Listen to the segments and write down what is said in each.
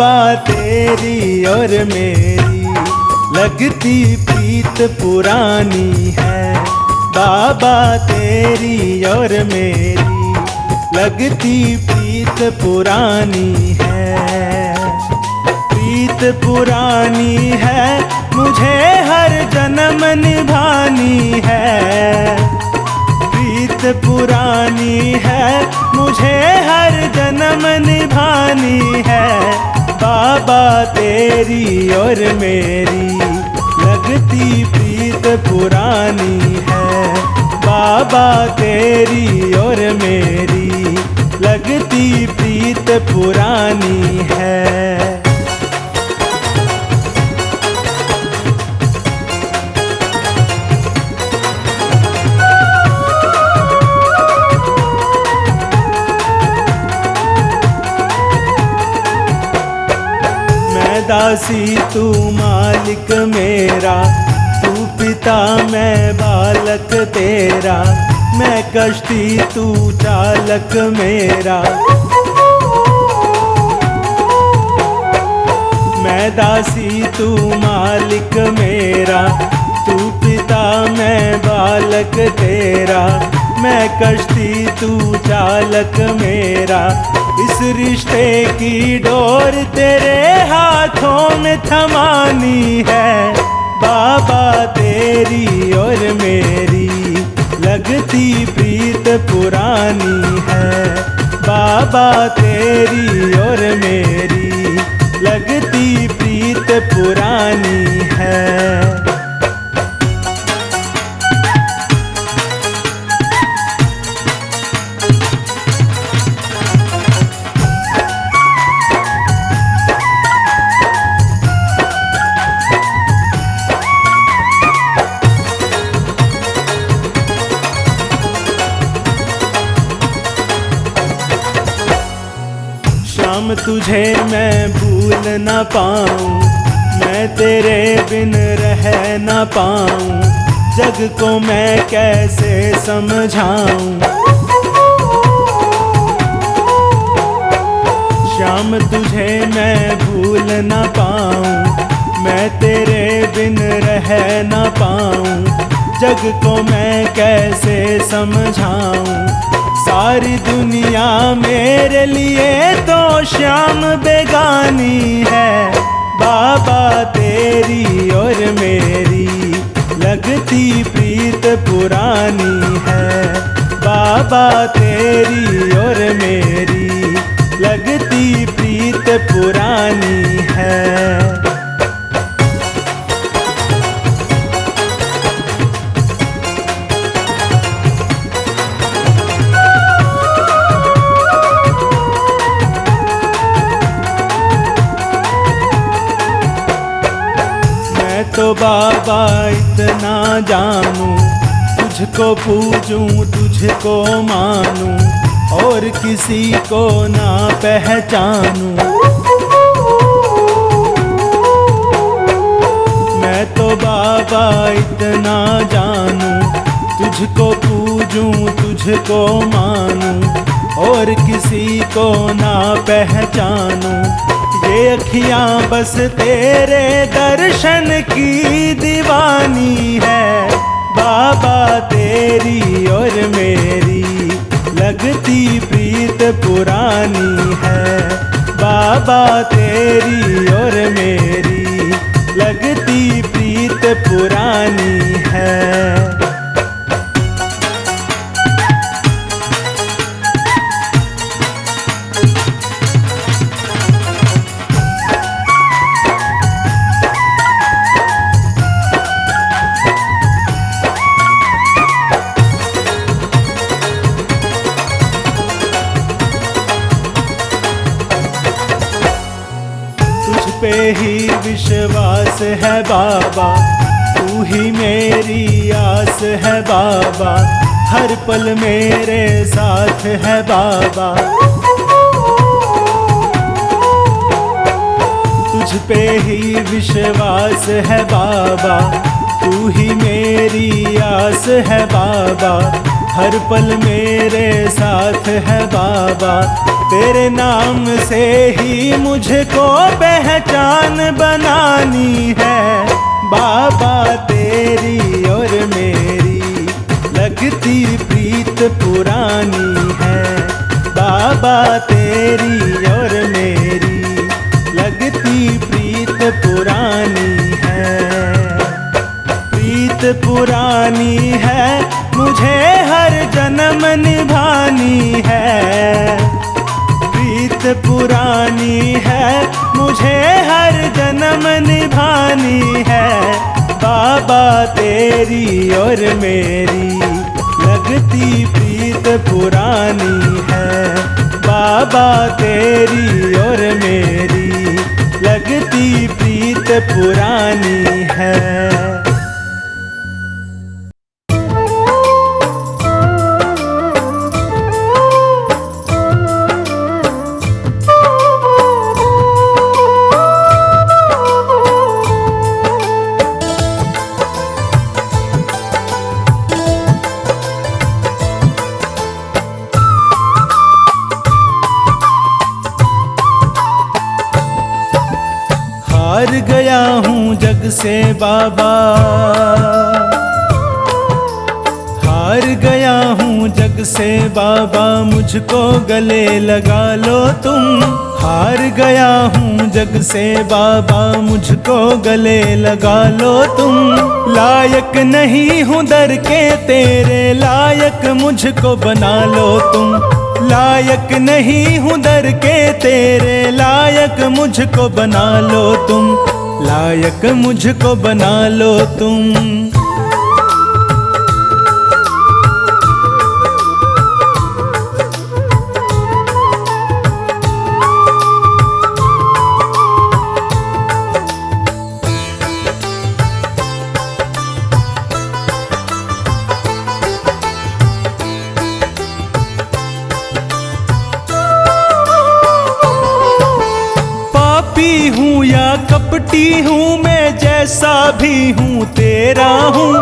बाबा तेरी और मेरी लगती प्रीत पुरानी है। बाबा तेरी और मेरी लगती प्रीत पुरानी है। प्रीत पुरानी है मुझे हर जन्म निभानी है। प्रीत पुरानी है मुझे हर जन्म निभानी है। बाबा तेरी और मेरी लगती प्रीत पुरानी है। बाबा तेरी और मेरी लगती प्रीत पुरानी है। दासी तू मालिक मेरा, तू पिता मैं बालक तेरा। मैं कश्ती तू चालक मेरा। मैं दासी तू मालिक मेरा, तू पिता मैं बालक तेरा। मैं कश्ती तू चालक मेरा। इस रिश्ते की डोर तेरे हाथों में थमानी है। बाबा तेरी और मेरी लगती प्रीत पुरानी है। बाबा तेरी और मेरी लगती प्रीत पुरानी है। शाम तुझे मैं भूल न पाऊं, मैं तेरे बिन रह न पाऊं। जग को मैं कैसे समझाऊं। शाम तुझे मैं भूल न पाऊं, मैं तेरे बिन रह न पाऊं। जग को मैं कैसे समझाऊं। सारी दुनिया मेरे लिए तो श्याम बेगानी है। बाबा तेरी और मेरी लगती प्रीत पुरानी है। बाबा तेरी और मेरी लगती प्रीत पुरानी है। तो बाबा इतना जानूं, तुझको पूजूं तुझको मानूं, और किसी को ना पहचानूं। मैं तो बाबा इतना जानूं, तुझको पूजूं तुझको मानूं, और किसी को ना पहचानूं। ये अखियां बस तेरे दर्शन की दीवानी है। बाबा तेरी और मेरी लगती प्रीत पुरानी है। बाबा तेरी और मेरी लगती प्रीत पुरानी है। पे ही विश्वास है बाबा, तू ही मेरी आस है बाबा। हर पल मेरे साथ है बाबा। तुझ पे ही विश्वास है बाबा, तू ही मेरी आस है बाबा। हर पल मेरे साथ है बाबा। तेरे नाम से ही मुझको पहचान बनानी है बाबा। तेरी और मेरी लगती प्रीत पुरानी है बाबा। तेरी और मेरी लगती प्रीत पुरानी है। प्रीत पुरानी है मुझे हर जन्म निभानी है। प्रीत पुरानी है मुझे हर जन्म निभानी है बाबा। तेरी और मेरी लगती प्रीत पुरानी है बाबा। तेरी और मेरी लगती प्रीत पुरानी है। हार गया हूँ जग से बाबा। हार गया हूँ जग से बाबा। मुझको गले लगा लो तुम। हार गया हूँ जग से बाबा। मुझको गले लगा लो तुम। लायक नहीं हूँ दर के तेरे, लायक मुझको बना लो तुम। लायक नहीं हूँ दर के तेरे, लायक मुझको बना लो तुम। लायक मुझको बना लो तुम। हूँ या कपटी हूँ मैं, जैसा भी हूँ तेरा हूँ।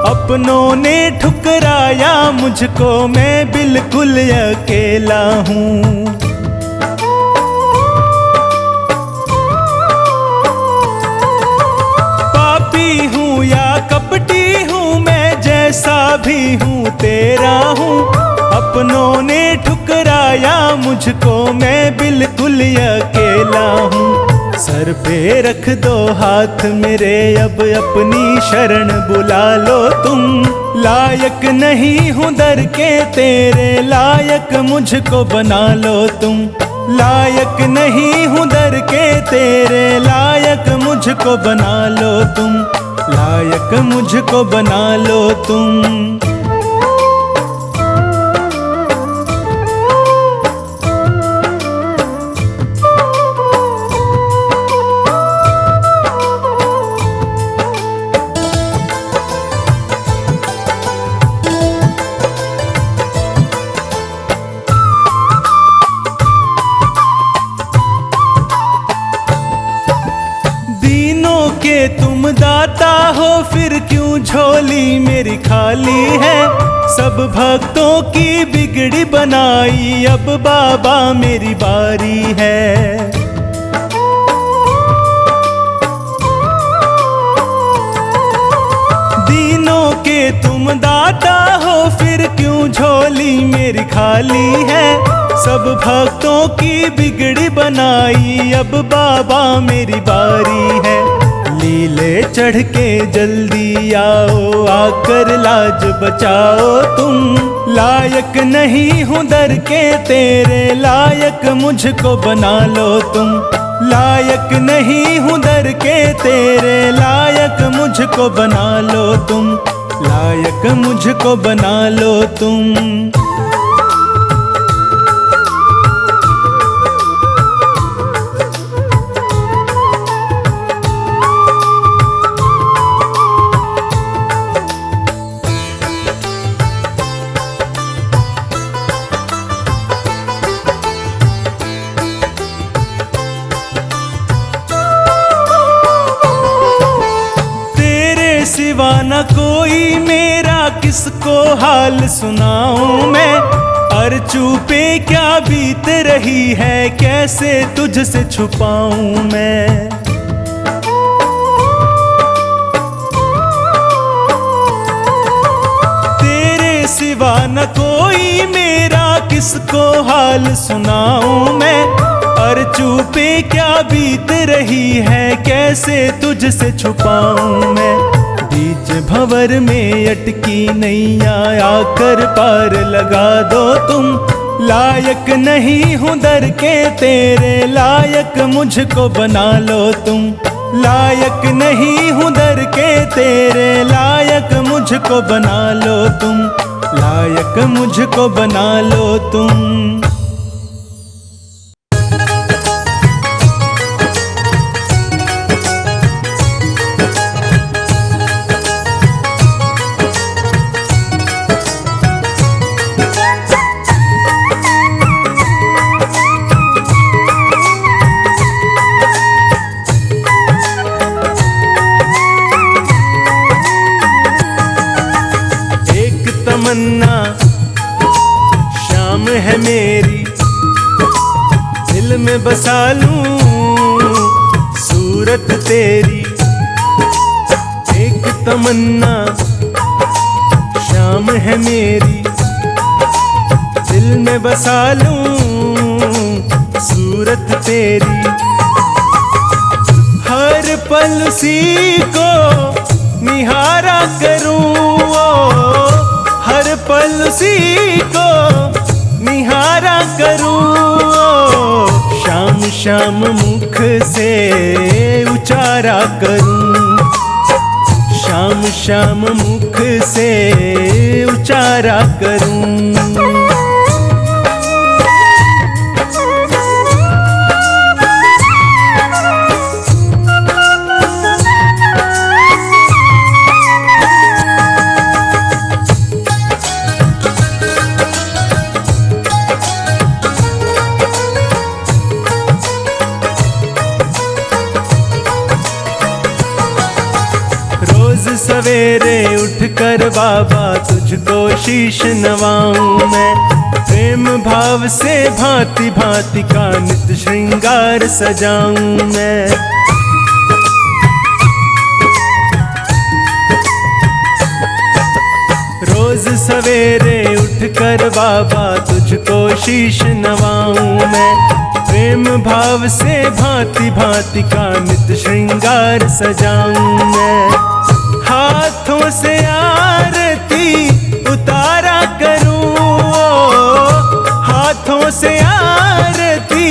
अपनों ने ठुकराया मुझको, मैं बिल्कुल अकेला हूँ। पापी हूँ या कपटी हूँ मैं, जैसा भी हूँ तेरा हूँ। अपनों ने ठुकराया मुझको, मैं बिल्कुल अकेला हूँ। सर पे रख दो हाथ मेरे, अब अपनी शरण बुला लो तुम। लायक नहीं हूँ दर के तेरे, लायक मुझको बना लो तुम। लायक नहीं हूँ दर के तेरे, लायक मुझको बना लो तुम। लायक मुझको बना लो तुम। तुम दाता हो, फिर क्यों झोली मेरी खाली है। सब भक्तों की बिगड़ी बनाई, अब बाबा मेरी बारी है। दीनों के तुम दाता हो, फिर क्यों झोली मेरी खाली है। सब भक्तों की बिगड़ी बनाई, अब बाबा मेरी बारी है। लीले चढ़ के जल्दी आओ, आकर लाज बचाओ तुम। लायक नहीं हूँ दर के तेरे, लायक मुझको बना लो तुम। लायक नहीं हूँ दर के तेरे, लायक मुझको बना लो तुम। लायक मुझको बना लो तुम। सिवा न न कोई मेरा, किसको हाल सुनाऊं मैं। अर्जू पे क्या बीत रही है, कैसे तुझसे छुपाऊं मैं। तेरे सिवा न कोई मेरा, किसको हाल सुनाऊं मैं। अर्जू पे क्या बीत रही है, कैसे तुझसे छुपाऊं मैं। बीच भंवर में अटकी नैया, आकर पार लगा दो तुम। लायक नहीं हूँ दर के तेरे, लायक मुझको बना लो तुम। लायक नहीं हूँ दर के तेरे, लायक मुझको बना लो तुम। लायक मुझको बना लो तुम। तमन्ना शाम है मेरी, दिल में बसा लूं सूरत तेरी। एक तमन्ना शाम है मेरी, दिल में बसा लूं सूरत तेरी। हर पल उसी को निहारा करूं, हर पल उसी को निहारा करूं। शाम शाम मुख से उचारा करूं, शाम शाम मुख से उचारा करूं। रोज सवेरे उठकर बाबा तुझको शीश नवाऊं मैं। प्रेम भाव से भांति भांति का नित श्रृंगार सजाऊं मैं। रोज सवेरे उठकर बाबा तुझको शीश नवाऊं मैं। प्रेम भाव से भांति भांति का नित श्रृंगार सजाऊं मैं। हाथों से आरती उतारा करूं, हाथों से आरती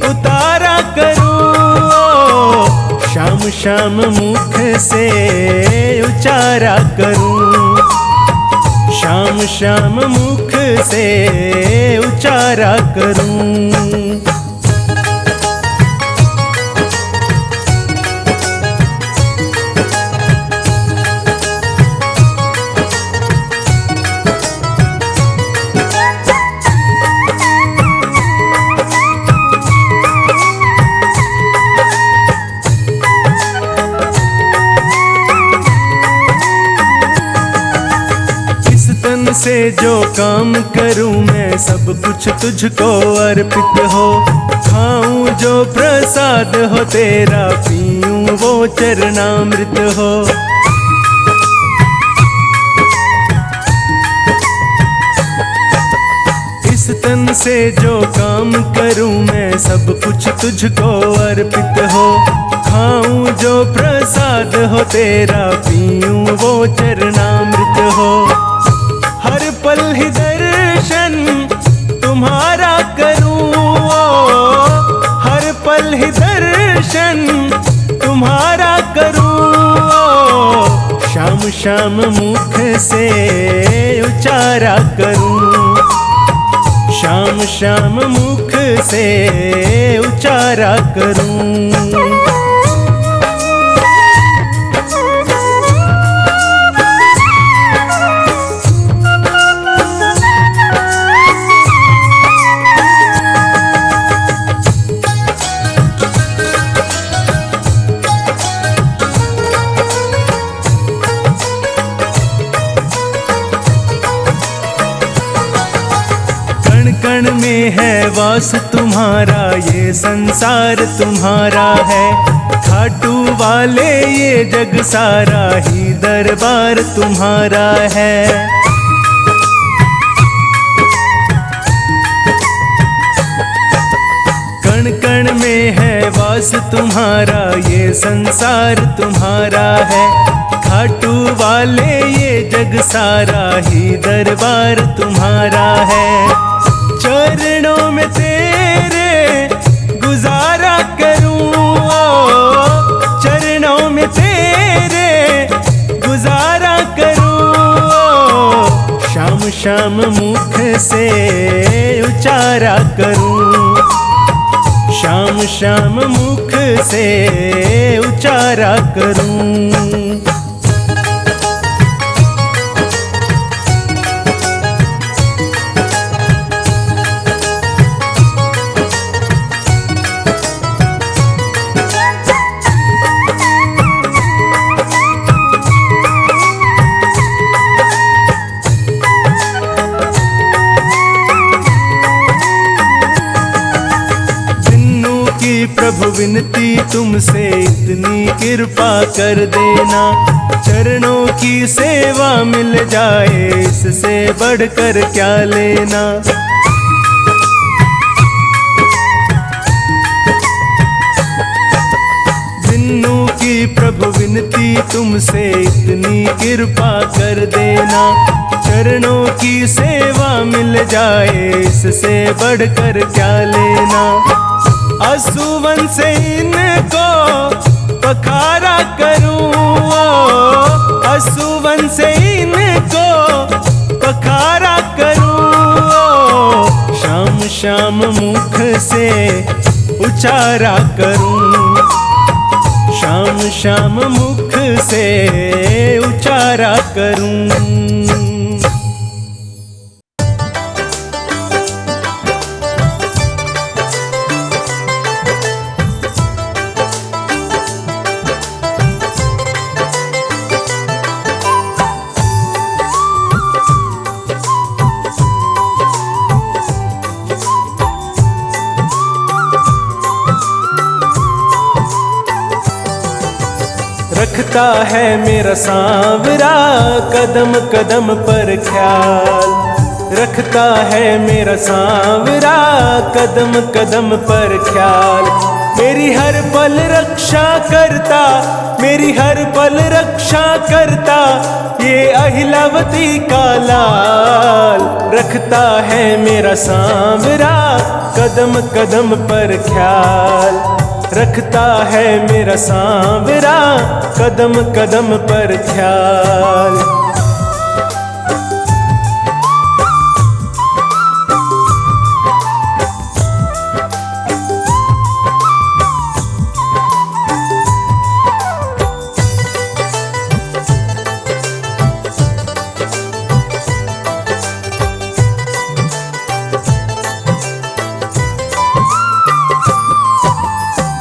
उतारा करूं। शाम शाम मुख से उचारा करूं, शाम शाम मुख से उचारा करूं। से जो काम करूं मैं, सब कुछ तुझको अर्पित हो। खाऊं जो प्रसाद हो तेरा, पीऊं वो चरणामृत हो। इस तन से जो काम करूं मैं, सब कुछ तुझको अर्पित हो। खाऊं जो प्रसाद हो तेरा, पीऊं वो चरणामृत हो। हर पल ही दर्शन तुम्हारा करूं, हर पल ही दर्शन तुम्हारा करूं। शाम शाम मुख से उचारा करूं, शाम शाम मुख से उचारा करूं। में है वास तुम्हारा, ये संसार तुम्हारा है। खाटू वाले ये जग सारा ही दरबार तुम्हारा है। कण कण में है वास तुम्हारा, ये संसार तुम्हारा है। खाटू वाले ये जग सारा ही दरबार तुम्हारा है। चरणों में तेरे गुजारा करूं, चरणों में तेरे गुजारा करूं। शाम शाम मुख से उचारा करूं, शाम शाम मुख से उचारा करूं। प्रभु विनती तुमसे इतनी कृपा कर देना, चरणों की सेवा मिल जाए इससे बढ़कर क्या लेना। दिन्नू की प्रभु विनती तुमसे इतनी कृपा कर देना, चरणों की सेवा मिल जाए इससे बढ़कर क्या लेना। असुवन से इनको पखारा करूं, असुवन से इनको पखारा करूं। शाम शाम मुख से उचारा करूं, शाम शाम मुख से उचारा करूं। रखता है मेरा सांवरा कदम कदम पर ख्याल, रखता है मेरा सांवरा कदम कदम पर ख्याल। मेरी हर पल रक्षा करता, मेरी हर पल रक्षा करता ये अहिलावती का लाल। रखता है मेरा सांवरा कदम कदम पर ख्याल, रखता है मेरा सांवरा कदम कदम पर ख्याल।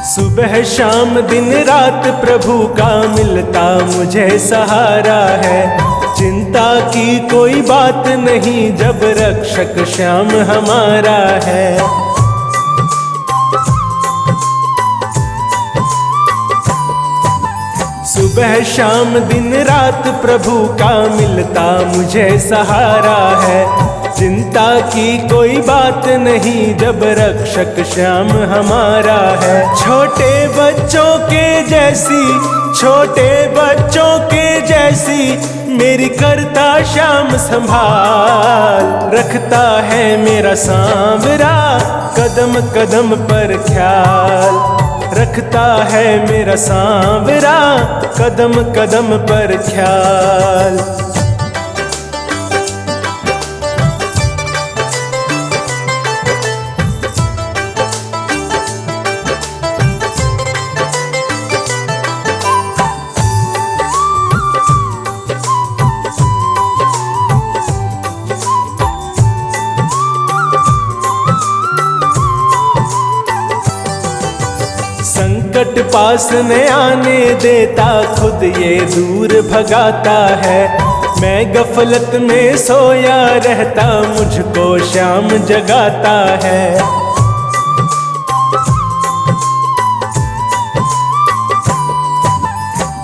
सुबह शाम दिन रात प्रभु का मिलता मुझे सहारा है। चिंता की कोई बात नहीं जब रक्षक श्याम हमारा है। सुबह शाम दिन रात प्रभु का मिलता मुझे सहारा है। चिंता की कोई बात नहीं जब रक्षक श्याम हमारा है। छोटे बच्चों के जैसी, छोटे बच्चों के जैसी मेरी करता श्याम संभाल। रखता है मेरा सांवरा कदम कदम पर ख्याल, रखता है मेरा सांवरा कदम कदम पर ख्याल। संकट पास न आने देता, खुद ये दूर भगाता है। मैं गफलत में सोया रहता, मुझको श्याम जगाता है।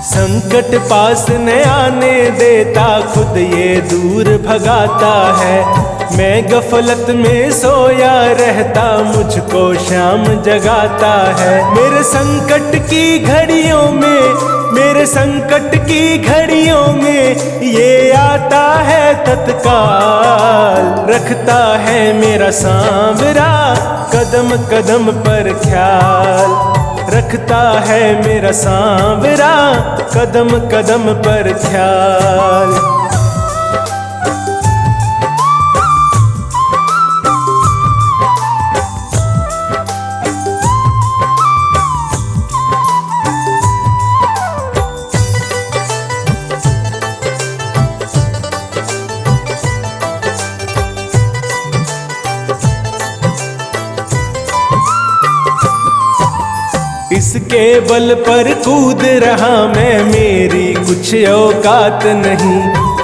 संकट पास न आने देता, खुद ये दूर भगाता है। मैं गफलत में सोया रहता, मुझको श्याम जगाता है। मेरे संकट की घड़ियों में, मेरे संकट की घड़ियों में ये आता है तत्काल। रखता है मेरा सांवरा कदम कदम पर ख्याल। रखता है मेरा सांवरा कदम कदम पर ख्याल। इसके बल पर कूद रहा मैं, मेरी कुछ औकात नहीं।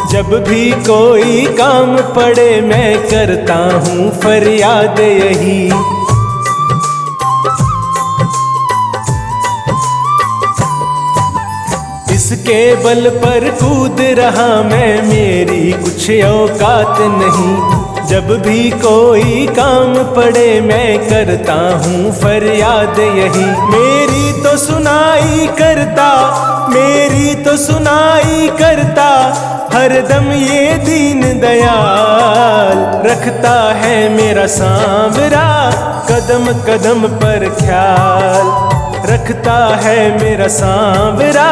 जब भी कोई काम पड़े मैं करता हूँ फरियाद यही। इसके बल पर कूद रहा मैं, मेरी कुछ औकात नहीं। जब भी कोई काम पड़े मैं करता हूँ फरियाद यही। मेरी तो सुनाई करता, मेरी तो सुनाई करता हरदम ये दीन दयाल। रखता है मेरा सांवरा कदम कदम पर ख्याल। रखता है मेरा सांवरा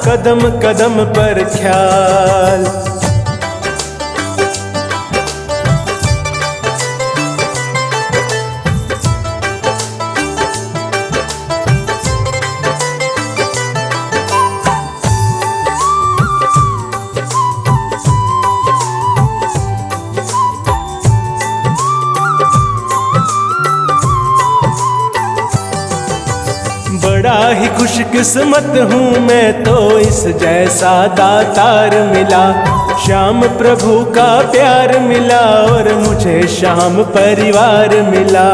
कदम कदम पर ख्याल। बड़ा ही खुशकिस्मत हूँ मैं तो, इस जैसा दातार मिला। श्याम प्रभु का प्यार मिला और मुझे श्याम परिवार मिला।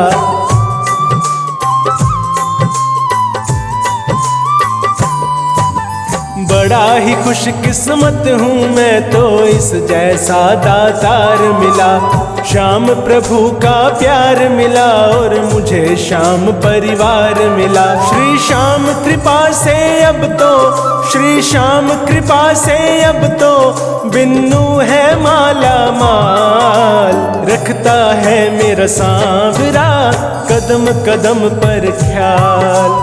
बड़ा ही खुशकिस्मत हूँ मैं तो, इस जैसा दातार मिला। श्याम प्रभु का प्यार मिला और मुझे श्याम परिवार मिला। श्री श्याम कृपा से अब तो, श्री श्याम कृपा से अब तो बिन्नू है माला माल। रखता है मेरा सांवरा कदम कदम पर ख्याल।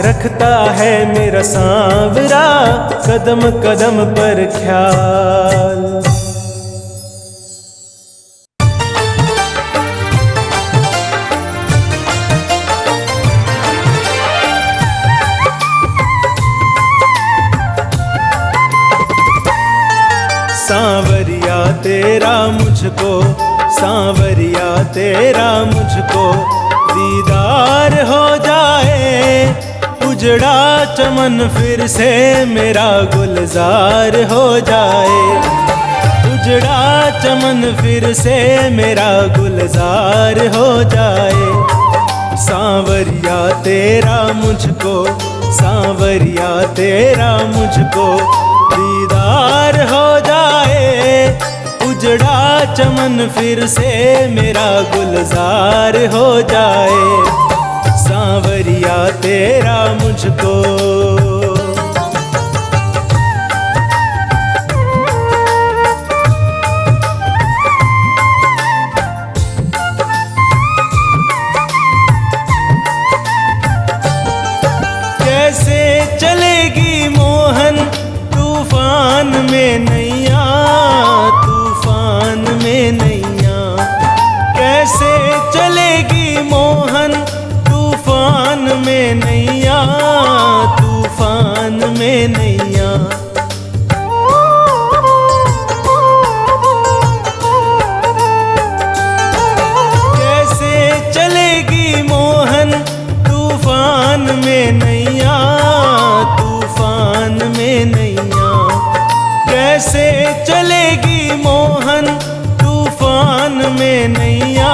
रखता है मेरा सांवरा कदम कदम पर ख्याल। सांवरिया तेरा मुझको, सांवरिया तेरा मुझको दीदार हो जाए। उजड़ा चमन फिर से मेरा गुलजार हो जाए। उजड़ा चमन फिर से मेरा गुलजार हो जाए। सांवरिया तेरा मुझको, सांवरिया तेरा मुझको दीदार हो जाए। उजड़ा चमन फिर से मेरा गुलजार हो जाए। सांवरिया तेरा मुझको। कैसे चलेगी मोहन तूफान में नैया, तूफान में नैया। कैसे चलेगी मोहन तूफान में नैया, तूफान में नैया। कैसे चलेगी मोहन तूफान में नैया, तूफान में नैया। कैसे चलेगी में नैया,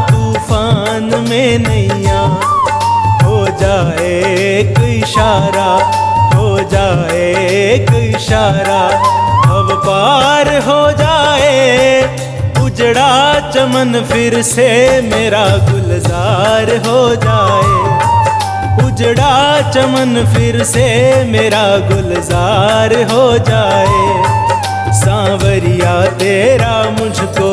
तूफान में नैया, हो जाए एक इशारा, हो जाए एक इशारा, अब पार हो जाए उजड़ा चमन, फिर से मेरा गुलजार हो जाए, उजड़ा चमन फिर से मेरा गुलजार हो जाए, सांवरिया तेरा मुझको।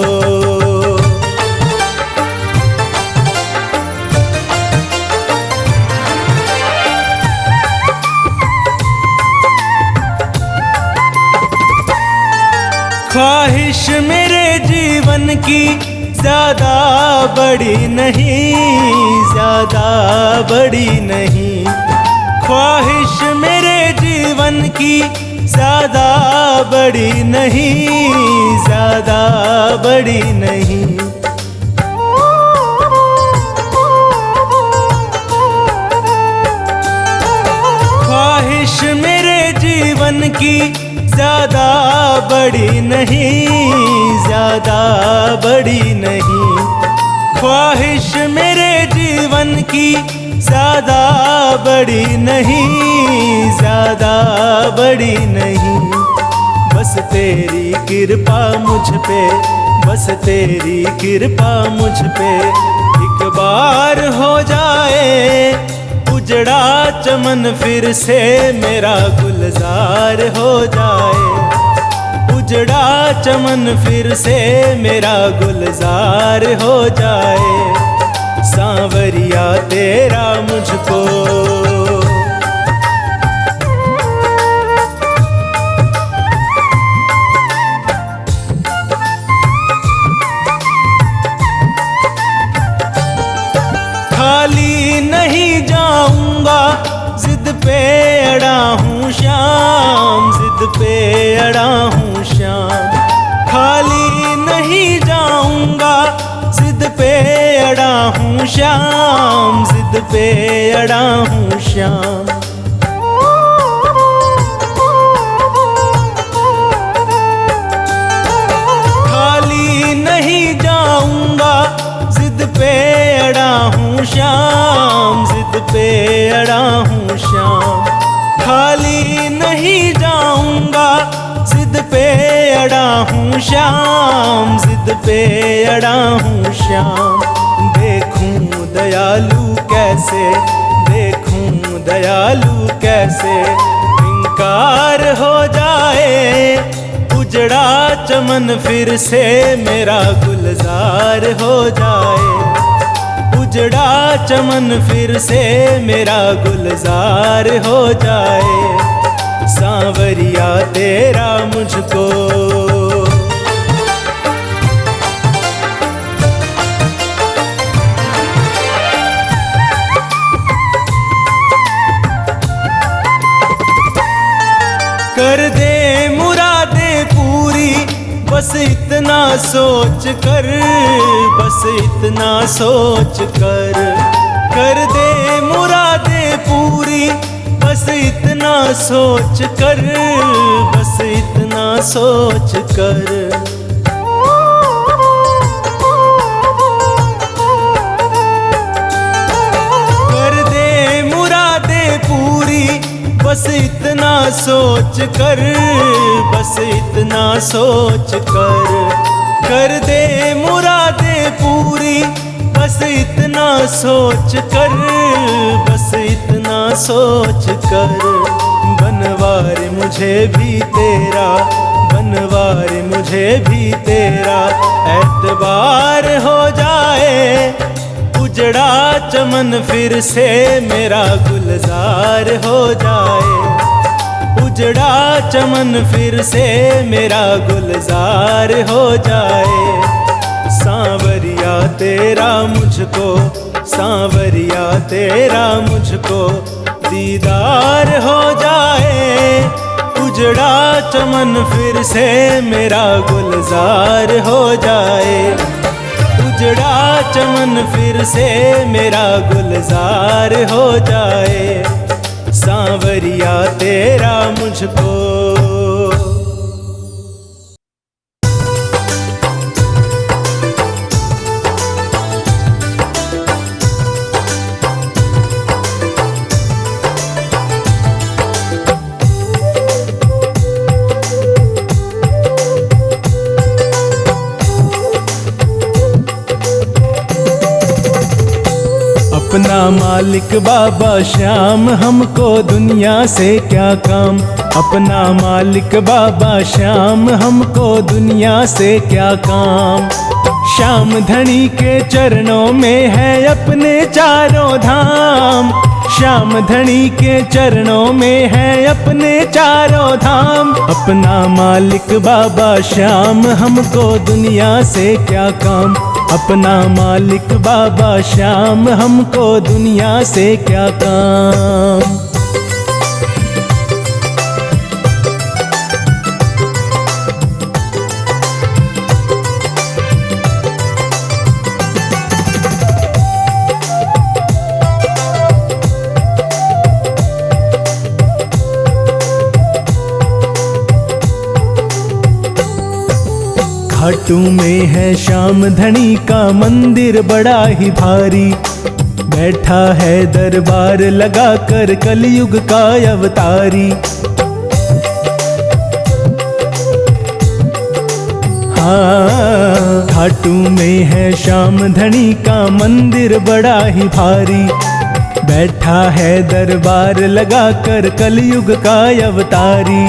ख्वाहिश मेरे जीवन की ज्यादा बड़ी नहीं, ज्यादा बड़ी नहीं, ख्वाहिश मेरे जीवन की ज्यादा बड़ी नहीं, ज्यादा बड़ी नहीं। ख्वाहिश मेरे जीवन की ज्यादा बड़ी नहीं, ज्यादा बड़ी नहीं, ख्वाहिश मेरे जीवन की ज्यादा बड़ी नहीं, ज्यादा बड़ी नहीं। बस तेरी कृपा मुझ पे, बस तेरी कृपा मुझ पे, एक बार हो जाए उजड़ा चमन, फिर से मेरा गुलजार हो जाए, उजड़ा चमन फिर से मेरा गुलजार हो जाए, सांवरिया तेरा मुझको। खाली नहीं जाऊंगा, जिद पे अड़ा हूँ श्याम, जिद पे अड़ा हूँ श्याम, खाली नहीं जाऊंगा, जिद पे अड़ा हूँ श्याम, जिद पे अड़ा हूँ श्याम। खाली नहीं जाऊंगा, जिद पे अड़ा हूँ श्याम, जिद पे अड़ा हूँ श्याम, खाली नहीं जाऊंगा, जिद पे अड़ा हूँ श्याम, जिद पे अड़ा हूँ श्याम। देखूं दयालु कैसे, देखूं दयालु कैसे, इनकार हो जाए उजड़ा चमन, फिर से मेरा गुलजार हो जाए, उजड़ा चमन फिर से मेरा गुलजार हो जाए, सांवरिया तेरा मुझको। कर दे मुरादें पूरी, बस इतना सोच कर, बस इतना सोच कर दे मुरादें पूरी, बस इतना सोच कर, बस इतना सोच कर। कर दे मुरादें पूरी, बस इतना सोच कर, बस इतना सोच कर दे मुरादें पूरी, बस इतना सोच कर, बस इतना सोच कर। बनवार मुझे भी तेरा, बनवार मुझे भी तेरा, एतबार हो जाए उजड़ा चमन, फिर से मेरा गुलजार हो जाए, उजड़ा चमन फिर से मेरा गुलजार हो जाए, सांवरिया तेरा मुझको, सांवरिया तेरा मुझको दीदार हो जाए, उजड़ा चमन फिर से मेरा गुलजार हो जाए, उजड़ा चमन फिर से मेरा गुलजार हो जाए, सांवरिया तेरा मुझको। अपना मालिक बाबा श्याम, हमको दुनिया से क्या काम। अपना मालिक बाबा श्याम, हमको दुनिया से क्या काम। श्याम धनी के चरणों में है अपने चारों धाम। श्याम धनी के चरणों में है अपने चारों धाम। अपना मालिक बाबा श्याम, हमको दुनिया से क्या काम। अपना मालिक बाबा श्याम, हमको दुनिया से क्या काम। घाटू में है श्याम धनी का मंदिर बड़ा ही भारी। बैठा है दरबार लगा कर कलयुग का अवतारी। हाँ, घाटू में है श्याम धनी का मंदिर बड़ा ही भारी। बैठा है दरबार लगा कर कलयुग का अवतारी।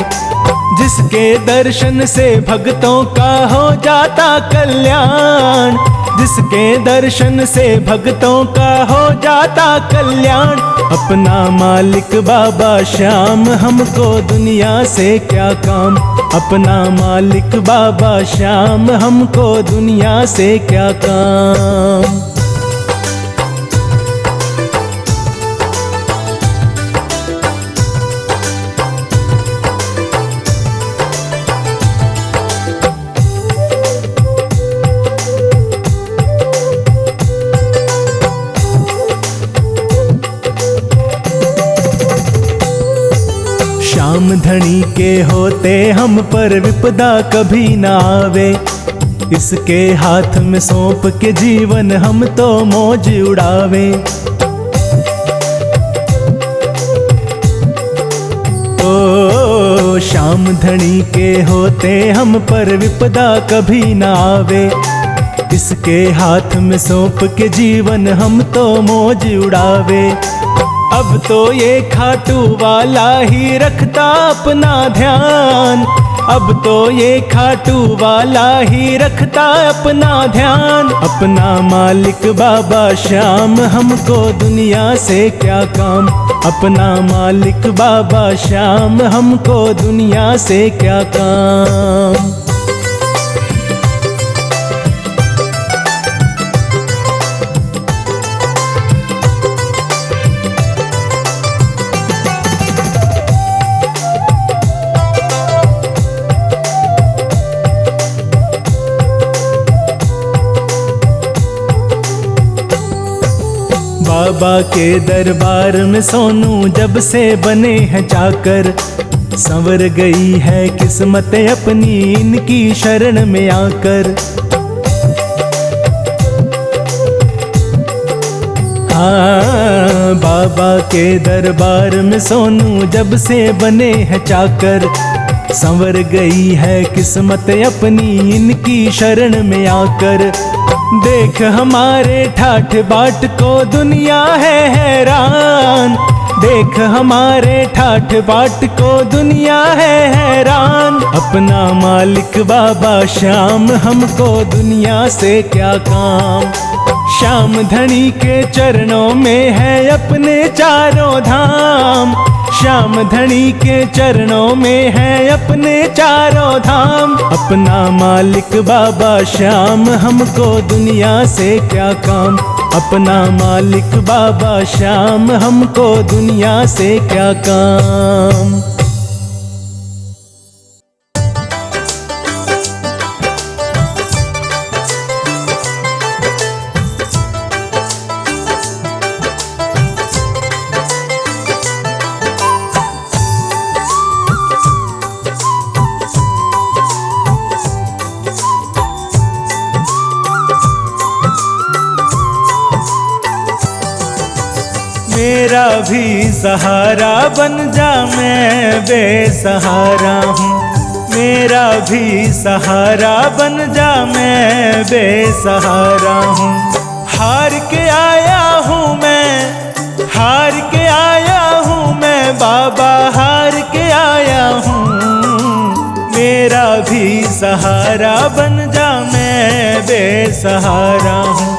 जिसके दर्शन से भक्तों का हो जाता कल्याण। जिसके दर्शन से भक्तों का हो जाता कल्याण। अपना मालिक बाबा श्याम, हमको दुनिया से क्या काम। अपना मालिक बाबा श्याम, हमको दुनिया से क्या काम। श्याम धनी के होते हम पर विपदा कभी न आवे। इसके हाथ में सौंप के जीवन हम तो मौज उड़ावे। ओ श्याम धनी के होते हम पर विपदा कभी न आवे। इसके हाथ में सौंप के जीवन हम तो मौज उड़ावे। अब तो ये खाटू वाला ही रखता अपना ध्यान। अब तो ये खाटू वाला ही रखता अपना ध्यान। अपना मालिक बाबा श्याम, हमको दुनिया से क्या काम। अपना मालिक बाबा श्याम, हमको दुनिया से क्या काम। बाबा के दरबार में सोनू जब से बने हैं चाकर। संवर गई है किस्मत अपनी इनकी शरण में आकर। हाँ, बाबा के दरबार में सोनू जब से बने हैं चाकर। संवर गई है किस्मत अपनी इनकी शरण में आकर। देख हमारे ठाठ बाट को दुनिया है हैरान। देख हमारे ठाठ बाट को दुनिया है हैरान। अपना मालिक बाबा श्याम, हमको दुनिया से क्या काम। श्याम धनी के चरणों में है अपने चारों धाम। श्याम धनी के चरणों में है अपने चारों धाम। अपना मालिक बाबा श्याम, हमको दुनिया से क्या काम। अपना मालिक बाबा श्याम, हमको दुनिया से क्या काम। मेरा भी सहारा बन जा, मैं बेसहारा हूँ। मेरा भी सहारा बन जा, मैं बेसहारा हूँ। हार के आया हूँ मैं, हार के आया हूँ मैं बाबा, हार के आया हूँ। मेरा भी सहारा बन जा, मैं बेसहारा हूँ।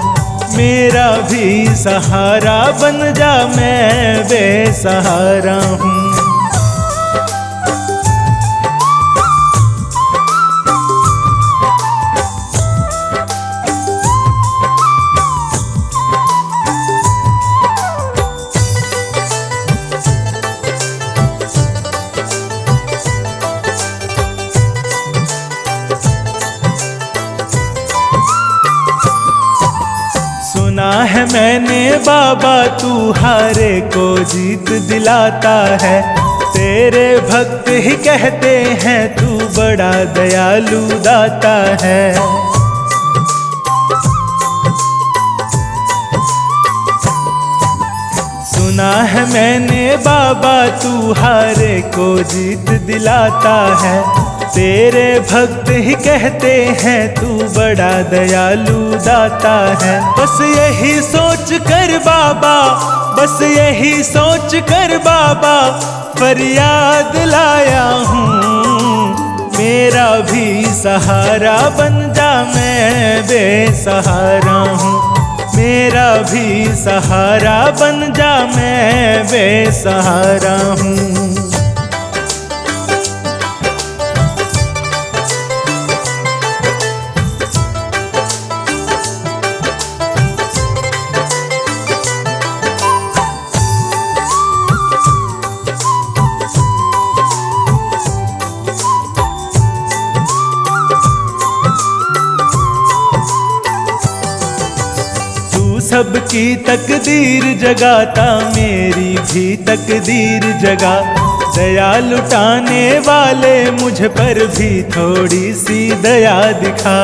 मेरा भी सहारा बन जा, मैं बेसहारा हूँ। सुना है मैंने बाबा तू हारे को जीत दिलाता है, तेरे भक्त ही कहते हैं तू बड़ा दयालु दाता है। सुना है मैंने बाबा तू हारे को जीत दिलाता है, तेरे भक्त ही कहते हैं तू बड़ा दयालु दाता है। बस यही सोच कर बाबा, बस यही सोच कर बाबा फरियाद लाया हूँ। मेरा भी सहारा बन जा, मैं बेसहारा हूँ। मेरा भी सहारा बन जा, मैं बेसहारा हूँ। सबकी तकदीर जगाता, मेरी भी तकदीर जगा। दया लुटाने वाले मुझ पर भी थोड़ी सी दया दिखा।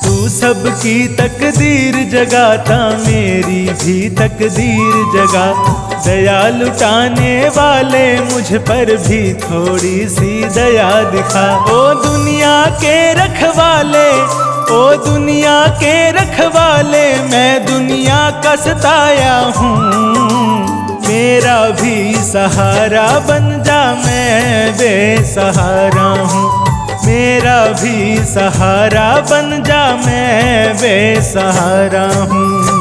तू सबकी तकदीर जगाता, मेरी भी तकदीर जगा। दया लुटाने वाले मुझ पर भी थोड़ी सी दया दिखा। ओ दुनिया के रखवाले, ओ दुनिया के रखवाले, मैं दुनिया का सताया हूँ। मेरा भी सहारा बन जा, मैं बेसहारा हूँ। मेरा भी सहारा बन जा, मैं बेसहारा हूँ।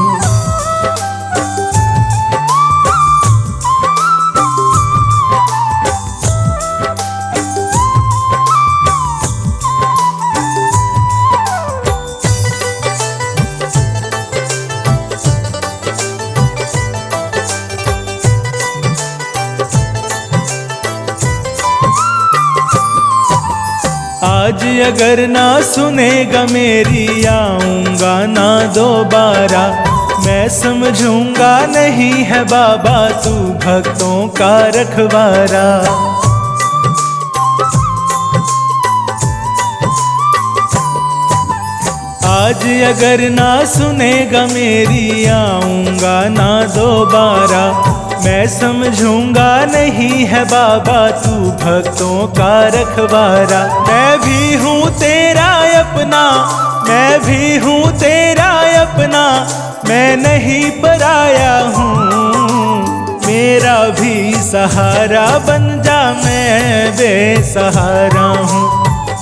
आज अगर ना सुनेगा मेरी, आऊंगा ना दोबारा। मैं समझूंगा नहीं है बाबा तू भक्तों का रखवारा। आज अगर ना सुनेगा मेरी, आऊंगा ना दोबारा। मैं समझूंगा नहीं है बाबा तू भक्तों का रखवारा। मैं भी हूँ तेरा अपना, मैं भी हूँ तेरा अपना, मैं नहीं पराया हूँ। मेरा भी सहारा बन जा, मैं बेसहारा हूँ।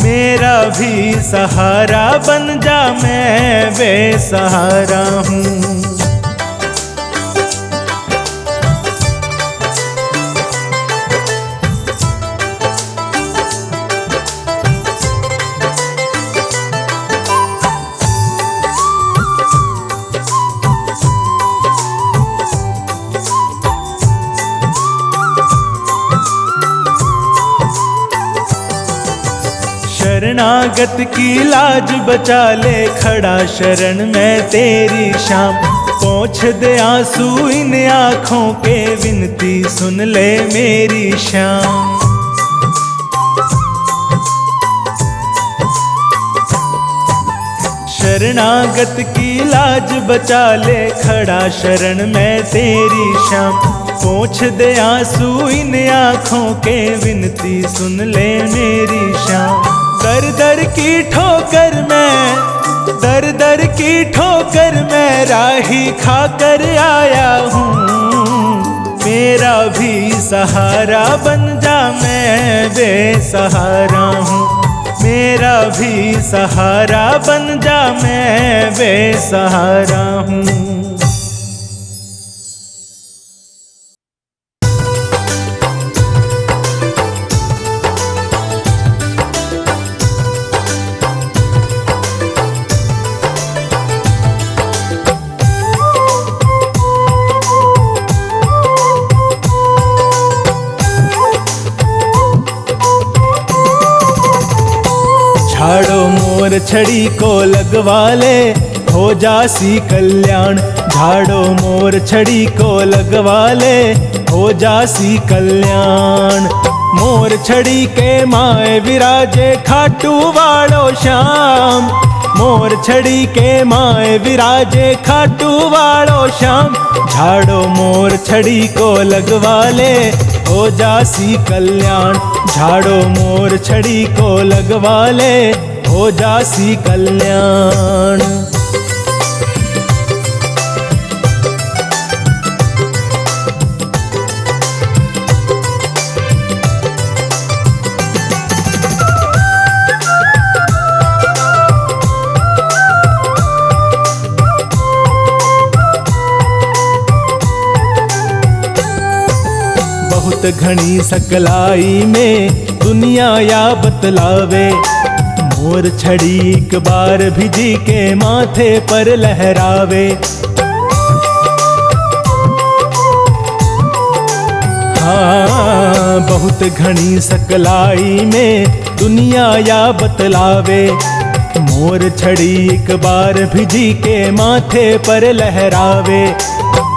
मेरा भी सहारा बन जा, मैं बेसहारा हूँ। शरणागत की लाज बचा ले, खड़ा शरण में तेरी शाम। पोंछ दे आंसू इन आँखों के, विनती सुन ले मेरी शाम। शरणागत की लाज बचा ले, खड़ा शरण में तेरी शाम। पोंछ दे आंसू इन आँखों के, विनती सुन ले मेरी शाम। दर दर की ठोकर में, दर दर की ठोकर मैं राही खाकर आया हूँ। मेरा भी सहारा बन जा, मैं बेसहारा हूँ। मेरा भी सहारा बन जा, मैं बेसहारा हूँ। झाड़ो मोर छड़ी को लगवा ले, हो जासी कल्याण। झाड़ो मोर छड़ी को लगवा ले, हो जासी कल्याण। मोर छड़ी के माए विराजे खाटू वालो श्याम। मोर छड़ी के माए विराजे खाटू वालो श्याम। झाड़ो मोर छड़ी को लगवा ले, हो जासी कल्याण। झाड़ो मोर छड़ी को लगवा ले, हो जासी कल्याण। बहुत घनी सकलाई में दुनिया या बतलावे। मोर छड़ी एक बार भिजी के माथे पर लहरावे। हाँ, बहुत घनी सकलाई में दुनिया या बतलावे। मोर छड़ी एक बार भिजी के माथे पर लहरावे।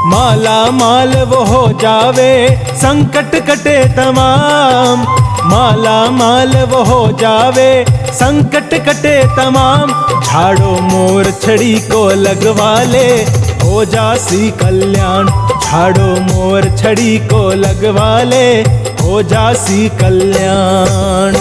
माला माल वो हो जावे, संकट कटे तमाम। माला माल वो हो जावे, संकट कटे तमाम। झाड़ो मोर छड़ी को लगवा ले, हो जासी कल्याण। झाड़ो मोर छड़ी को लगवा ले, हो जासी कल्याण।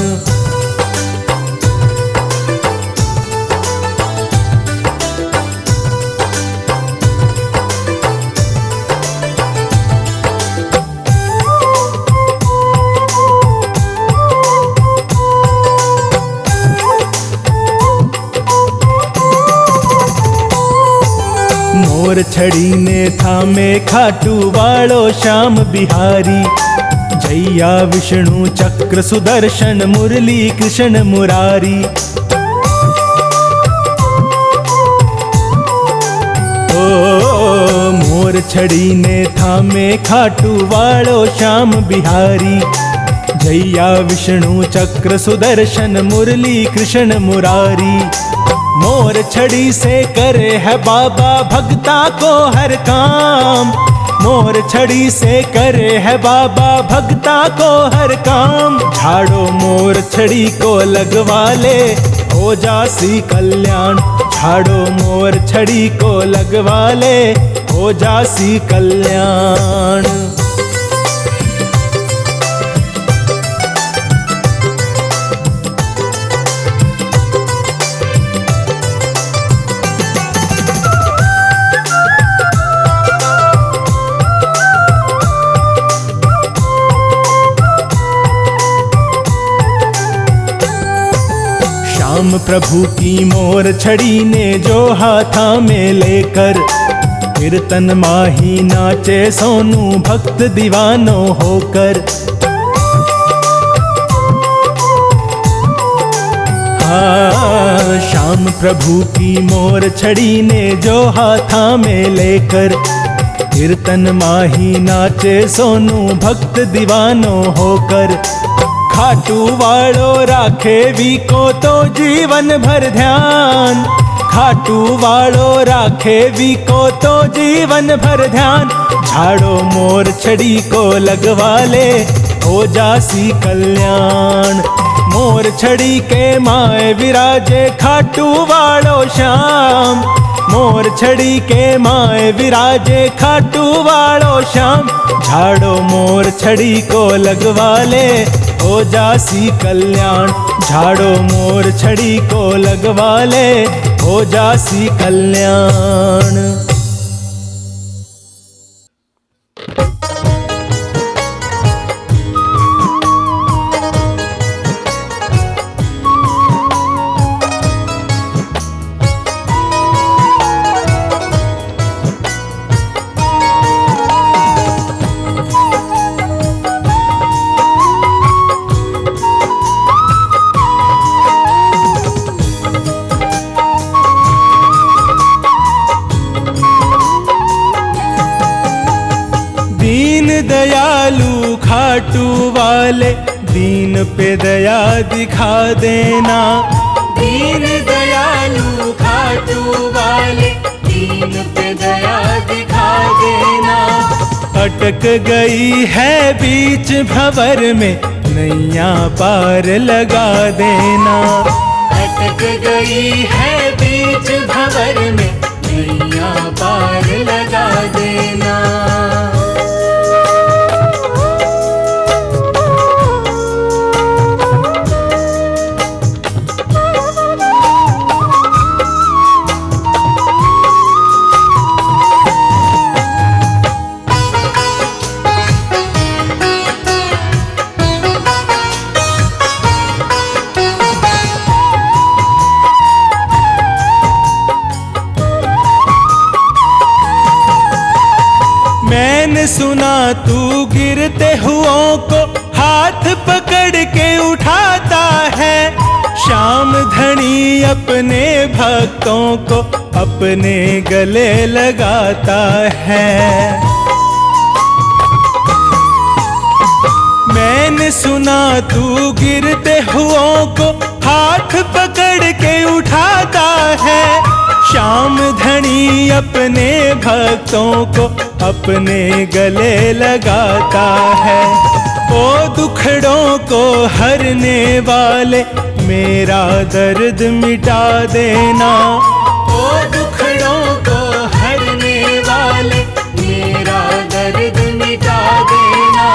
मोर छड़ी ने थामे खाटू वालो श्याम बिहारी। जैया विष्णु चक्र सुदर्शन मुरली कृष्ण मुरारी। ओ मोर छड़ी ने थामे खाटू वालो श्याम बिहारी। जैया विष्णु चक्र सुदर्शन मुरली कृष्ण मुरारी। मोर छड़ी से करे है बाबा भक्ता को हर काम। मोर छड़ी से करे है बाबा भक्ता को हर काम। झाड़ो मोर छड़ी को लगवा ले, हो जासी कल्याण। झाड़ो मोर छड़ी को लगवा ले, हो जासी कल्याण। श्याम प्रभु की मोर छड़ी ने जो हाथा में लेकर। कीर्तन माही नाचे सोनू भक्त दीवानो होकर। हाँ, श्याम प्रभु की मोर छड़ी ने जो हाथा में लेकर। कीर्तन माही नाचे सोनू भक्त दीवानो होकर। खाटू वालो राखे वी को तो जीवन भर ध्यान। खाटू वालो राखे वी को तो जीवन भर ध्यान। झाड़ो मोर छड़ी को लगवा ले, हो जासी कल्याण। मोर छड़ी के माए विराजे खाटू वालो श्याम। मोर छड़ी के माए विराजे खाटू वालो श्याम। झाड़ो मोर छड़ी को लगवा ले हो जासी कल्याण। झाड़ो मोर छड़ी को लगवा ले हो जासी कल्याण। दयालु खाटू वाले दीन पे दया दिखा देना। दीन दयालु खाटू वाले दीन पे दया दिखा देना। अटक गई है बीच भंवर में नैया पार लगा देना। अटक गई है बीच भंवर में नैया पार लगा देना। मैंने सुना तू गिरते हुओं को हाथ पकड़ के उठाता है। श्याम धनी अपने भक्तों को अपने गले लगाता है। मैंने सुना तू गिरते हुओं को हाथ पकड़ के उठाता है। श्याम धनी अपने भक्तों को अपने गले लगाता है। ओ दुखड़ों को हरने वाले मेरा दर्द मिटा देना। ओ दुखड़ों को हरने वाले मेरा दर्द मिटा देना।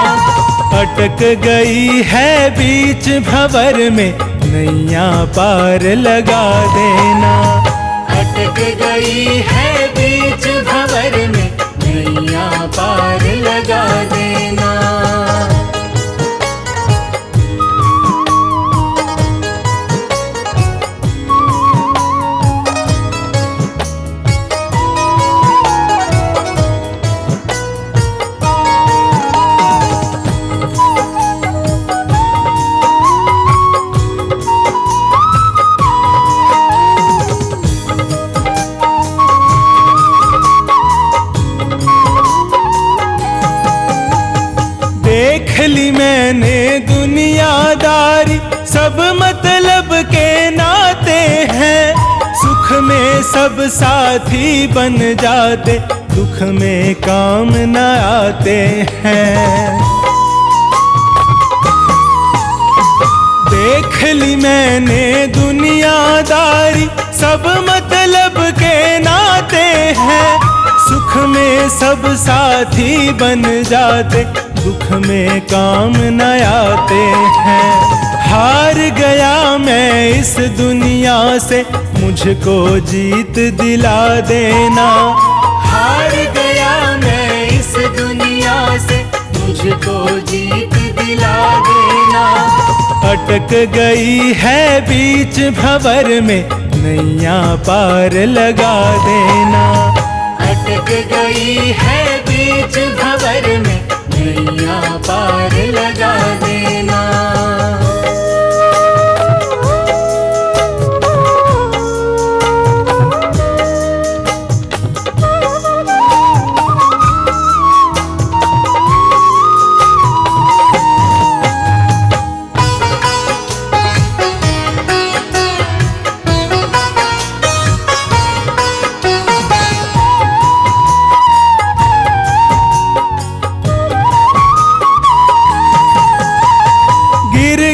अटक गई है बीच भंवर में नैया पार लगा देना। अटक गई है बीच भंवर में नैया पार लगा देना। देख ली मैंने दुनियादारी सब मतलब के नाते हैं। सुख में सब साथी बन जाते दुख में काम न आते हैं। देख ली मैंने दुनियादारी सब मतलब के नाते हैं। सुख में सब साथी बन जाते दुख में काम न आते हैं। हार गया मैं इस दुनिया से मुझको जीत दिला देना। हार गया मैं इस दुनिया से मुझको जीत दिला देना। अटक गई है बीच भंवर में नैया पार लगा देना। अटक गई है बीच भंवर में नैया पार लगा देना।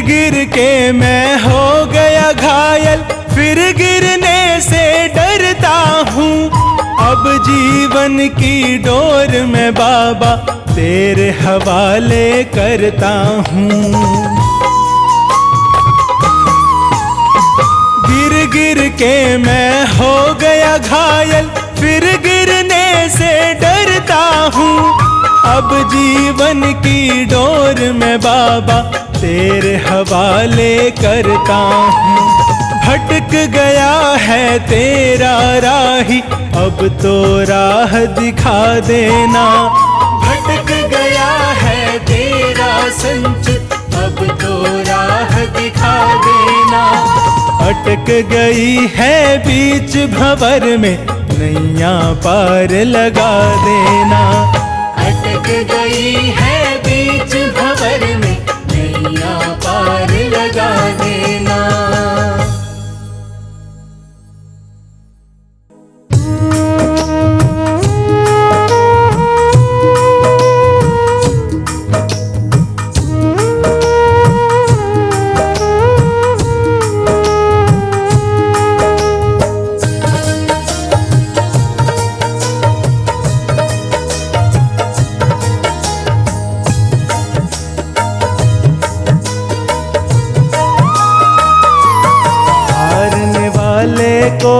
गिर के मैं हो गया घायल फिर गिरने से डरता हूँ। जीवन की डोर में बाबा तेरे हवाले करता हूँ। गिर गिर के मैं हो गया घायल, फिर गिरने से डरता हूँ। अब जीवन की डोर में बाबा तेरे हवाले करता हूँ। भटक गया है तेरा राही, अब तो राह दिखा देना। भटक गया है तेरा संचित, अब तो राह दिखा देना। अटक गई है बीच भंवर में, नैया पार लगा देना। अटक गई है बीच भंवर में, नैया पार लगा देना। को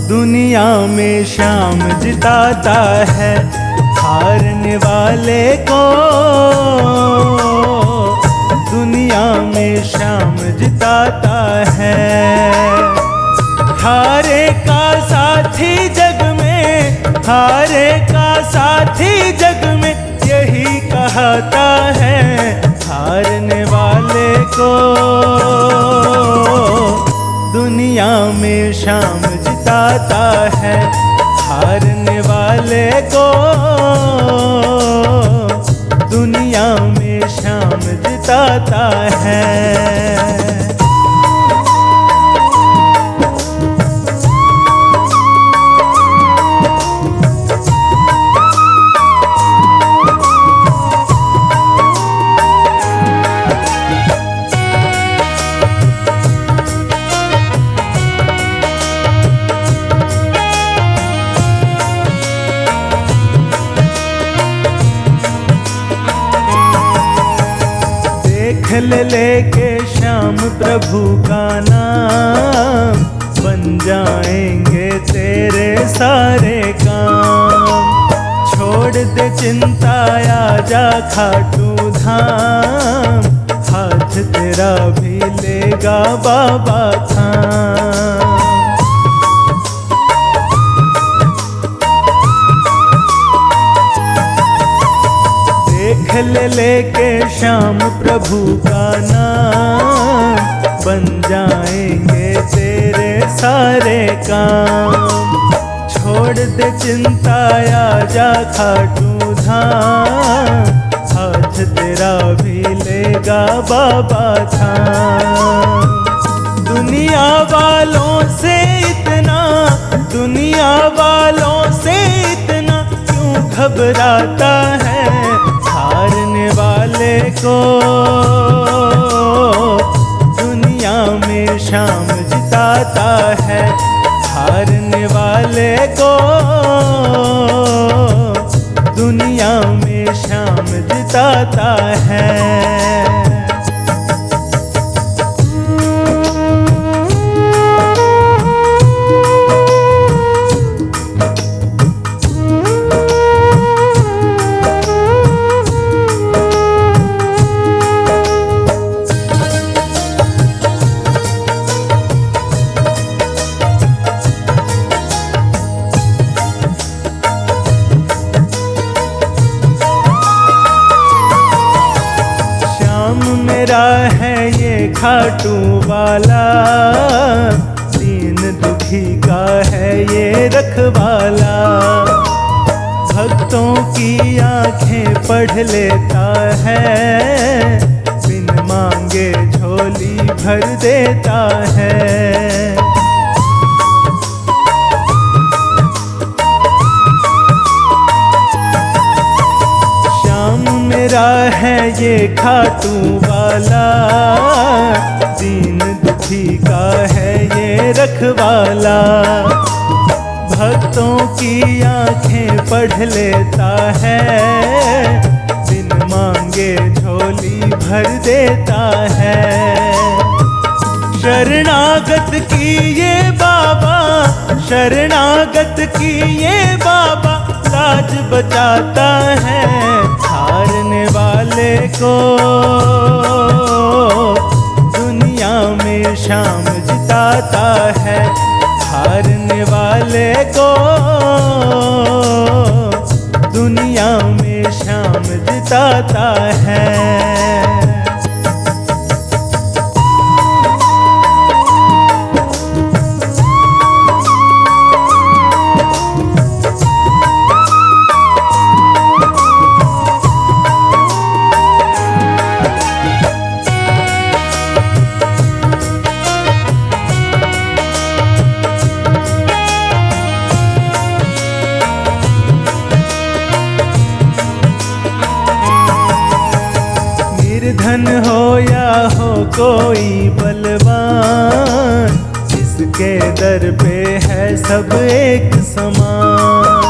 दुनिया में शाम जिताता है, हारने वाले को दुनिया में शाम जिताता है। हारे का साथी जग में, हारे का साथी जग में यही कहता है। हारने वाले को दुनिया में शाम जिताता है, हारने वाले को दुनिया में शाम जिताता है। लेके श्याम प्रभु का नाम, बन जाएंगे तेरे सारे काम। छोड़ दे चिंता, आजा खाटू धाम, हाथ तेरा भी लेगा बाबा थाम। लेके श्याम प्रभु का नाम, बन जाएंगे तेरे सारे काम। छोड़ दे चिंता, आजा खाटू धाम, हाथ तेरा भी लेगा बाबा थाम। दुनिया वालों से इतना, दुनिया वालों से इतना क्यों घबराता है। हारने वाले को दुनिया में शाम जिताता है, हारने वाले को दुनिया में शाम जिताता है। मेरा है ये खाटू वाला, दीन दुखी का है ये रखवाला। भक्तों की आंखें पढ़ लेता है, बिन मांगे झोली भर देता है। मेरा है ये खाटू वाला, दीन दुखी का है ये रखवाला। भक्तों की आंखें पढ़ लेता है, बिन मांगे झोली भर देता है। शरणागत की ये बाबा, शरणागत की ये बाबा लाज बचाता है। हारने वाले को दुनिया में शाम जिताता है, हारने वाले को दुनिया में शाम जिताता है। निर्धन हो या हो कोई बलवान, जिसके दर पे है सब एक समान।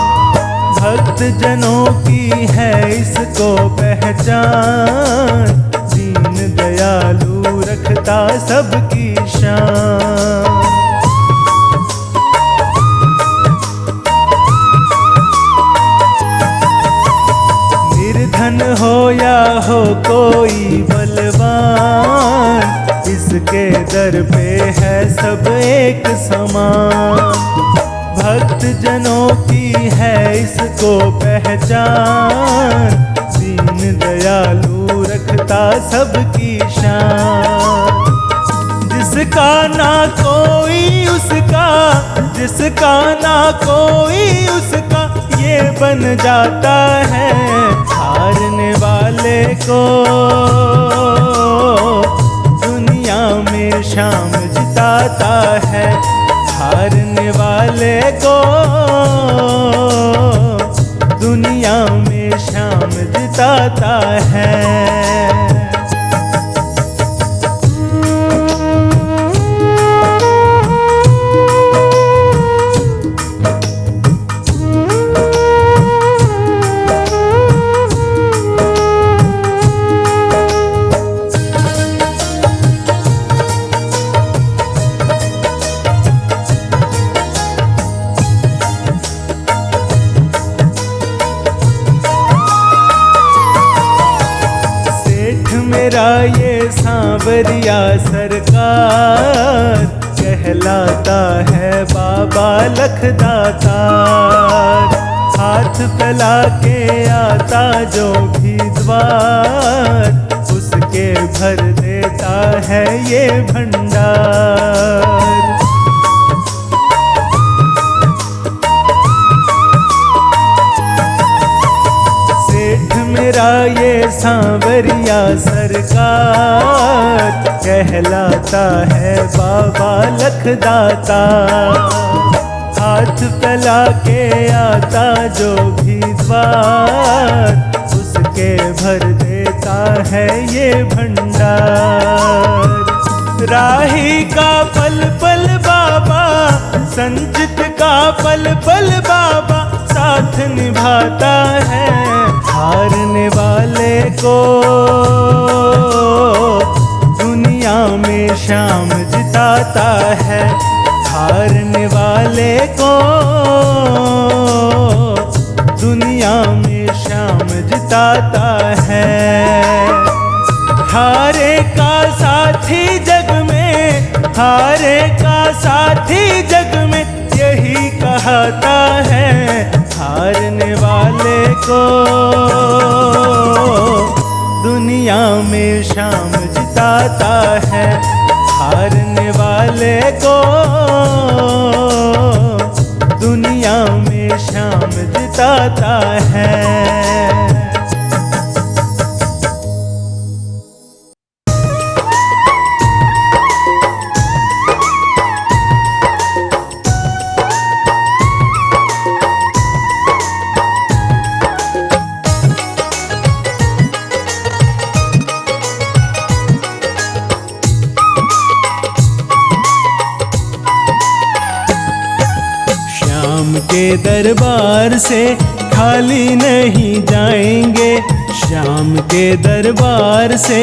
भक्त जनों की है इसको पहचान, दीन दयालु रखता सबकी शान। निर्धन हो या हो कोई बलवान, इसके दर पे है सब एक समान। भक्त जनों की है इसको पहचान, दीन दयालु रखता सबकी शान। जिसका ना कोई उसका, जिसका ना कोई उसका, ये बन जाता है। हारने वाले को दुनिया में शाम जिताता है, हारने वाले को दुनिया में शाम जिताता है। मेरा ये सांवरिया सरकार, कहलाता है बाबा लखदातार। हाथ फैला के आता जो भी द्वार, उसके भर देता है ये भंडार। मेरा ये सांवरिया सरकार, कहलाता है बाबा लखदाता। हाथ फैला के आता जो भी द्वार, उसके भर देता है ये भंडार। राही का पल पल बाबा, संचित का पल पल बाबा साथ निभाता है। हारने वाले को दुनिया में शाम जिताता है, हारने वाले को दुनिया में शाम जिताता है। हारे का साथी जग में, हारे का साथी जग में यही कहता है। हारने वाले को दुनिया में शाम जिताता है, हारने वाले को दुनिया में शाम जिताता है। के दरबार से खाली नहीं जाएंगे, श्याम के दरबार से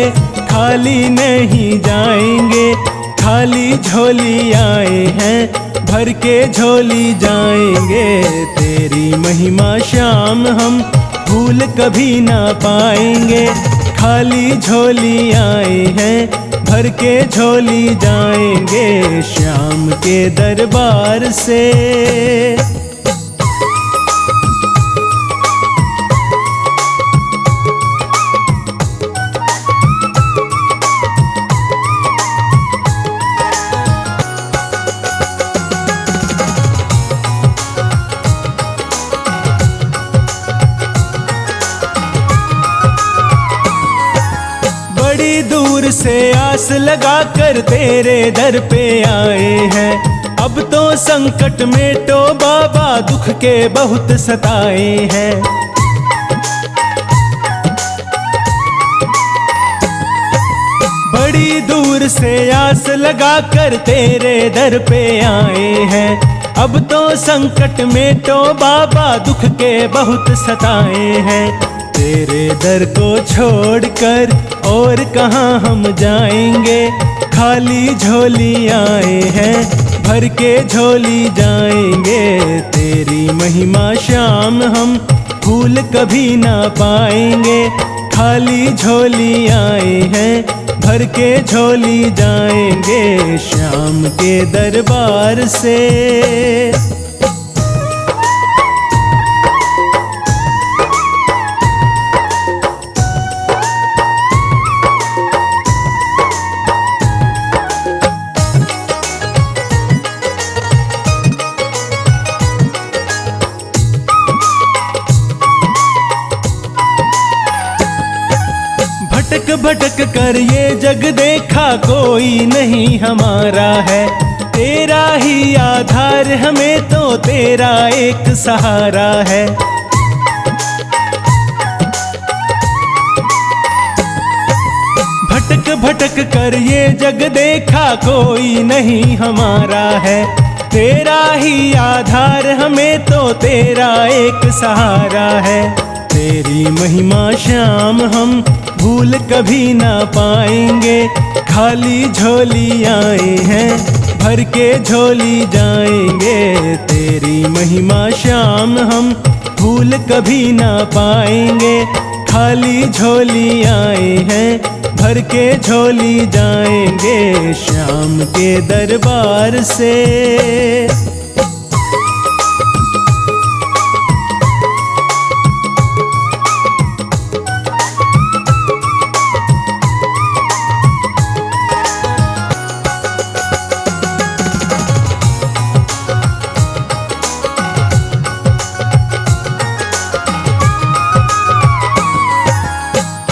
खाली नहीं जाएंगे। खाली झोली आए हैं, भर के झोली जाएंगे। तेरी महिमा श्याम हम भूल कभी ना पाएंगे। खाली झोली आए हैं, भर के झोली जाएंगे श्याम के दरबार से। बड़ी दूर से आस लगा कर तेरे दर पे आए हैं। अब तो संकट में तो बाबा दुख के बहुत सताए हैं। बड़ी दूर से आस लगा कर तेरे दर पे आए हैं। अब तो संकट में तो बाबा दुख के बहुत सताए हैं। तेरे दर को छोड़कर और कहाँ हम जाएंगे। खाली झोली आए हैं, भर के झोली जाएंगे। तेरी महिमा श्याम हम भूल कभी ना पाएंगे। खाली झोली आए हैं, भर के झोली जाएंगे श्याम के दरबार से। भटक भटक कर ये जग देखा कोई नहीं हमारा है। तेरा ही आधार हमें तो तेरा एक सहारा है। भटक भटक कर ये जग देखा कोई नहीं हमारा है। तेरा ही आधार हमें तो तेरा एक सहारा है। तेरी महिमा श्याम हम भूल कभी ना पाएंगे। खाली झोली आए हैं, भर के झोली जाएंगे। तेरी महिमा श्याम हम भूल कभी ना पाएंगे। खाली झोली आए हैं, भर के झोली जाएंगे श्याम के दरबार से।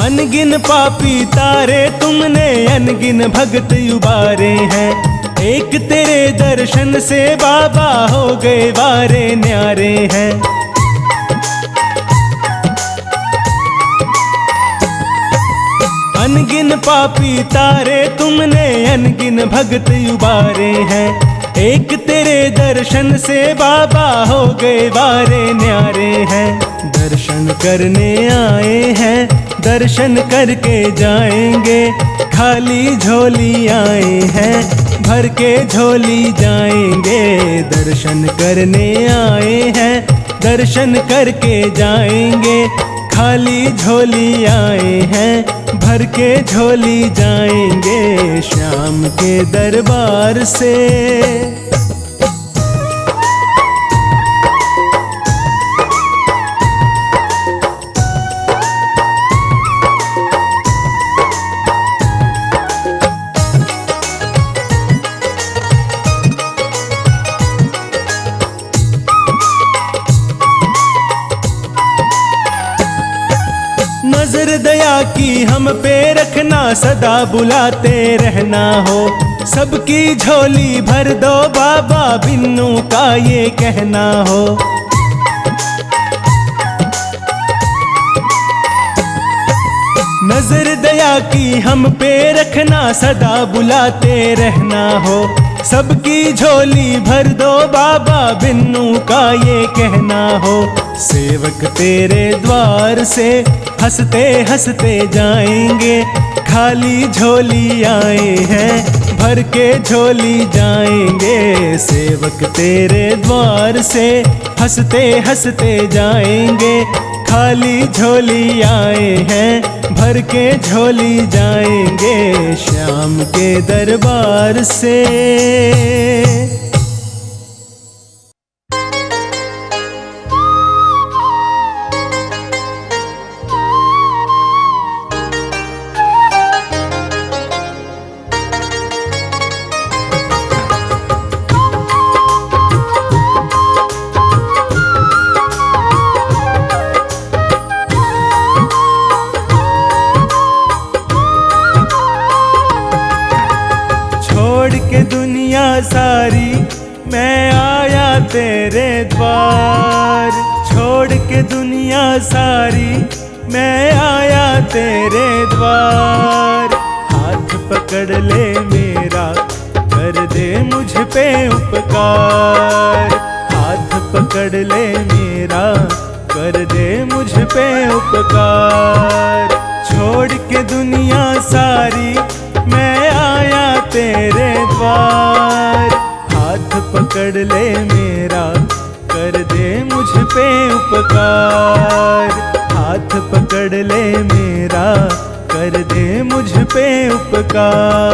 अनगिन पापी तारे तुमने अनगिन भगत उबारे हैं। एक तेरे दर्शन से बाबा हो गए वारे न्यारे हैं। अनगिन पापी तारे तुमने अनगिन भगत उबारे हैं। एक तेरे दर्शन से बाबा हो गए वारे न्यारे हैं। दर्शन करने आए हैं, दर्शन करके जाएंगे। खाली झोली आए हैं, भर के झोली जाएंगे। दर्शन करने आए हैं, दर्शन करके जाएंगे। खाली झोली आए हैं, भर के झोली जाएंगे श्याम के दरबार से। नजर दया की हम पे रखना, सदा बुलाते रहना हो। सबकी झोली भर दो बाबा, बिन्नू का ये कहना हो। नजर दया की हम पे रखना, सदा बुलाते रहना हो। सबकी झोली भर दो बाबा, बिन्नू का ये कहना हो। सेवक तेरे द्वार से हंसते हंसते जाएंगे, खाली झोली आए हैं भर के झोली जाएंगे। सेवक तेरे द्वार से हंसते हंसते जाएंगे, खाली झोली आए हैं भर के झोली जाएंगे। श्याम के दरबार से सारी मैं आया तेरे द्वार, छोड़ के दुनिया सारी मैं आया तेरे द्वार। हाथ पकड़ ले मेरा, कर दे मुझ पे उपकार। हाथ पकड़ ले मेरा, कर दे मुझ पे उपकार। छोड़ के दुनिया सारी मैं आया तेरे द्वार। हाथ पकड़ ले मेरा, कर दे मुझ पे उपकार। हाथ पकड़ ले मेरा, कर दे मुझ पे उपकार।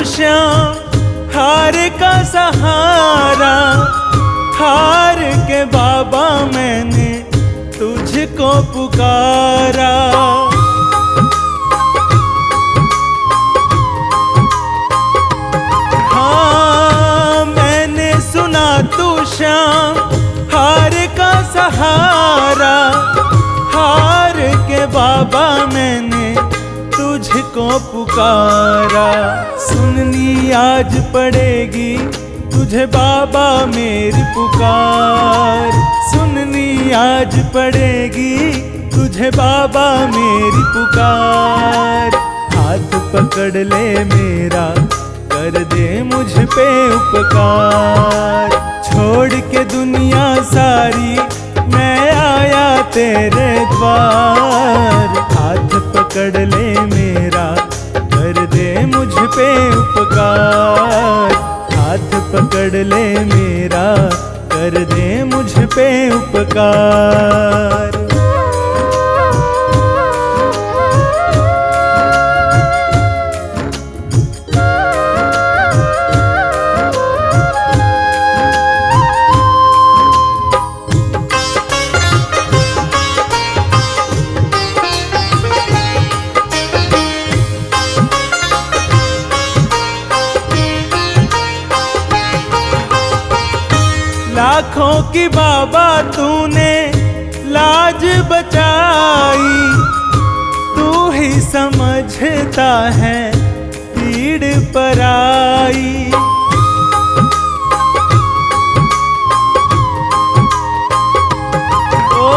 श्याम हार का सहारा, हार के बाबा मैंने तुझको पुकारा। हाँ मैंने सुना तू श्याम हार का सहारा, हार के बाबा मैंने तुझको पुकारा। सुननी आज पड़ेगी तुझे बाबा मेरी पुकार। सुननी आज पड़ेगी तुझे बाबा मेरी पुकार। हाथ पकड़ ले मेरा, कर दे मुझ पे उपकार। छोड़ के दुनिया सारी मैं आया तेरे द्वार। हाथ पकड़ ले मेरा, कर दे मुझ पे उपकार। हाथ पकड़ ले मेरा, कर दे मुझ पे उपकार। लाखों की बाबा तूने लाज बचाई, तू ही समझता है पीड़ पराई। ओ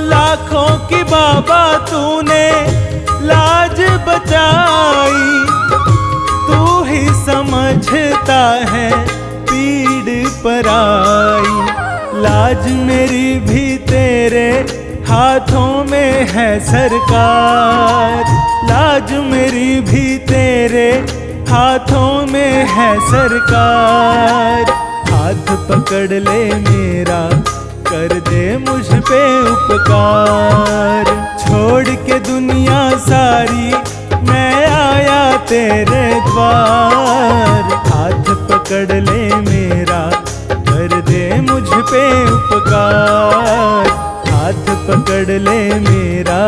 लाखों की बाबा तूने लाज बचाई, तू ही समझता है पीड़ पराई। लाज मेरी भी तेरे हाथों में है सरकार। लाज मेरी भी तेरे हाथों में है सरकार। हाथ पकड़ ले मेरा, कर दे मुझ पे उपकार। छोड़ के दुनिया सारी मैं आया तेरे द्वार। हाथ पकड़ ले मेरा, कर दे मुझ पे उपकार। हाथ पकड़ ले मेरा,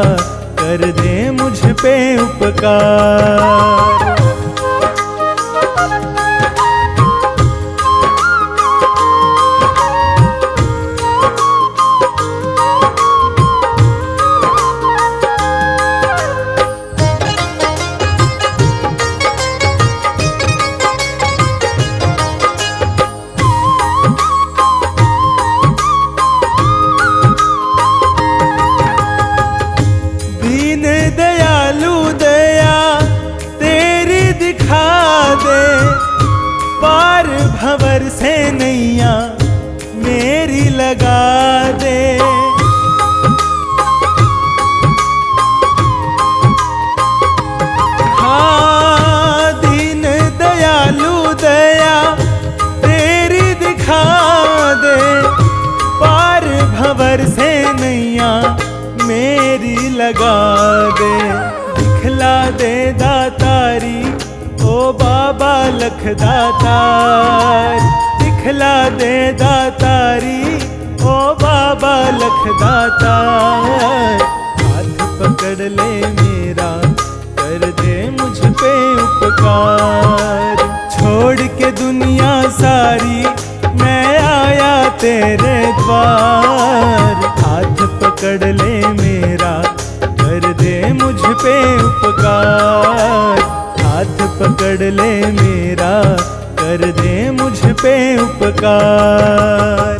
कर दे मुझ पे उपकार। भंवर से नैया मेरी लगा दे। हाँ दीन दयालु दया तेरी दिखा दे, पार भंवर से नैया मेरी लगा दे। दिखला दे दातारी ओ बाबा लखदातार, दिखला दे दातारी ओ बाबा लखदातार। हाथ पकड़ ले मेरा कर दे मुझ पे उपकार, छोड़ के दुनिया सारी मैं आया तेरे द्वार। हाथ पकड़ ले मेरा कर दे मुझ पे उपकार, हाथ पकड़ ले मेरा कर दे मुझ पे उपकार।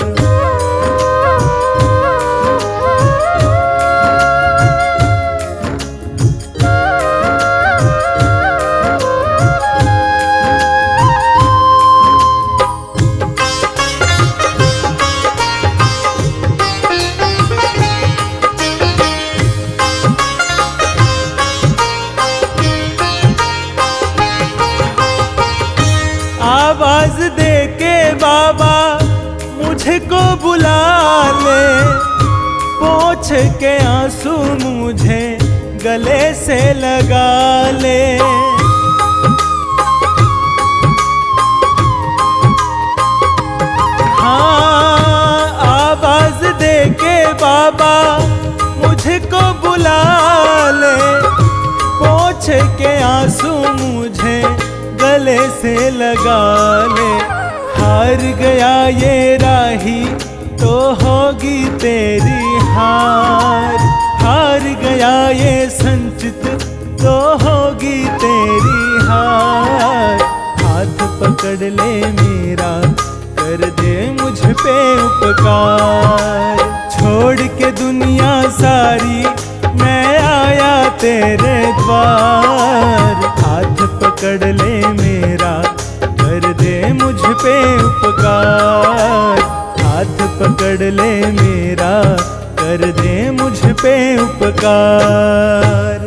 आवाज दे के बाबा मुझको बुला ले, पोंछ के आंसू मुझे गले से लगा ले। हाँ आवाज दे के बाबा मुझको बुला ले, पोंछ के आंसू मुझे गले से लगा ले। हार गया ये राही तो होगी तेरी हार, हार गया ये संचित तो होगी तेरी हार। हाथ पकड़ ले मेरा कर दे मुझ पे उपकार, छोड़ के दुनिया सारी मैं आया तेरे द्वार। हाथ पकड़ ले मेरा कर दे मुझ पे उपकार, हाथ पकड़ ले मेरा कर दे मुझ पे उपकार।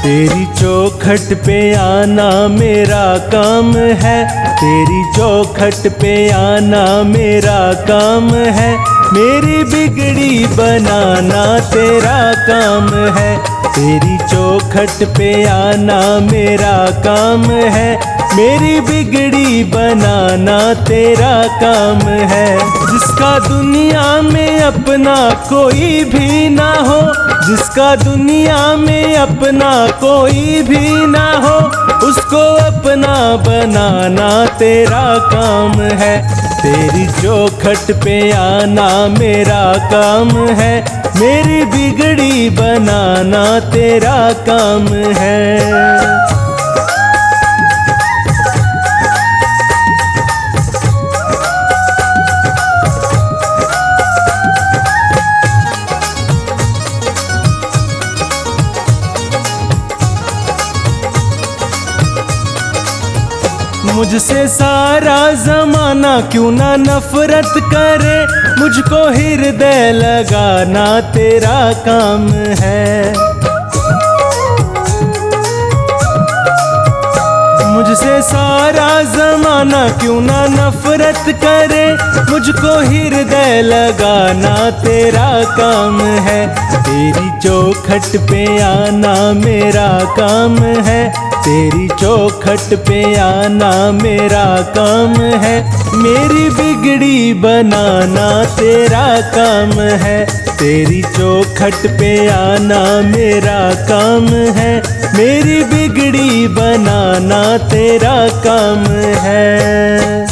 तेरी चौखट पे आना मेरा काम है, तेरी चौखट पे आना मेरा काम है। मेरी बिगड़ी बनाना तेरा काम है, तेरी चौखट पे आना मेरा काम है। मेरी बिगड़ी बनाना तेरा काम है। जिसका दुनिया में अपना कोई भी ना हो, जिसका दुनिया में अपना कोई भी ना हो, उसको अपना बनाना तेरा काम है। तेरी चौखट पे आना मेरा काम है, मेरी बिगड़ी बनाना तेरा काम है। मुझसे सारा जमाना क्यों ना नफरत करे, मुझको हृदय लगाना तेरा काम है। मुझसे सारा जमाना क्यों ना नफरत करे, मुझको हृदय लगाना तेरा काम है। तेरी चौखट पे आना मेरा काम है, तेरी चौखट पे आना मेरा काम है। मेरी बिगड़ी बनाना तेरा काम है, तेरी चौखट पे आना मेरा काम है। मेरी बिगड़ी बनाना तेरा काम है।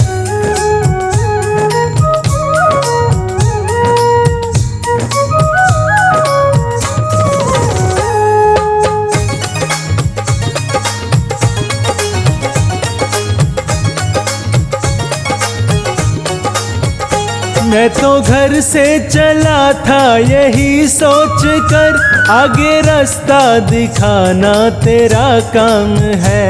मैं तो घर से चला था यही सोच कर, आगे रास्ता दिखाना तेरा काम है।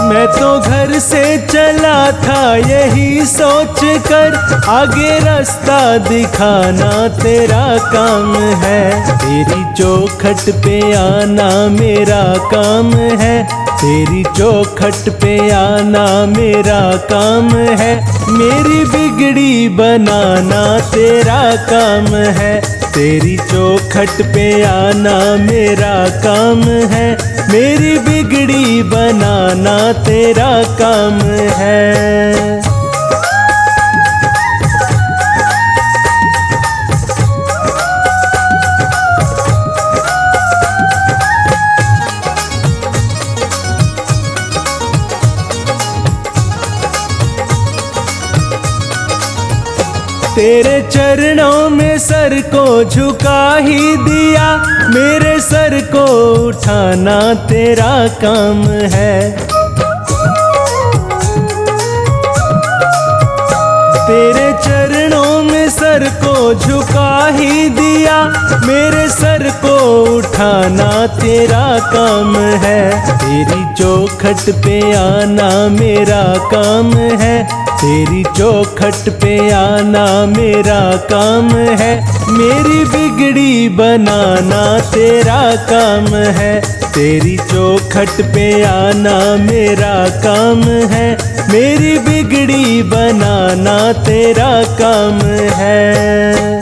मैं तो घर से चला था यही सोच कर, आगे रास्ता दिखाना तेरा काम है। तेरी चौखट पे आना मेरा काम है, तेरी चौखट पे आना मेरा काम है। मेरी बिगड़ी बनाना तेरा काम है, तेरी चौखट पे आना मेरा काम है। मेरी बिगड़ी बनाना तेरा काम है। तेरे चरणों में सर को झुका ही दिया, मेरे सर को उठाना तेरा काम है। तेरे चरणों में सर को झुका ही दिया, मेरे सर को उठाना तेरा काम है। तेरी चौखट पे आना मेरा काम है, तेरी चौखट पे आना मेरा काम है। मेरी बिगड़ी बनाना तेरा काम है, तेरी चौखट पे आना मेरा काम है। मेरी बिगड़ी बनाना तेरा काम है।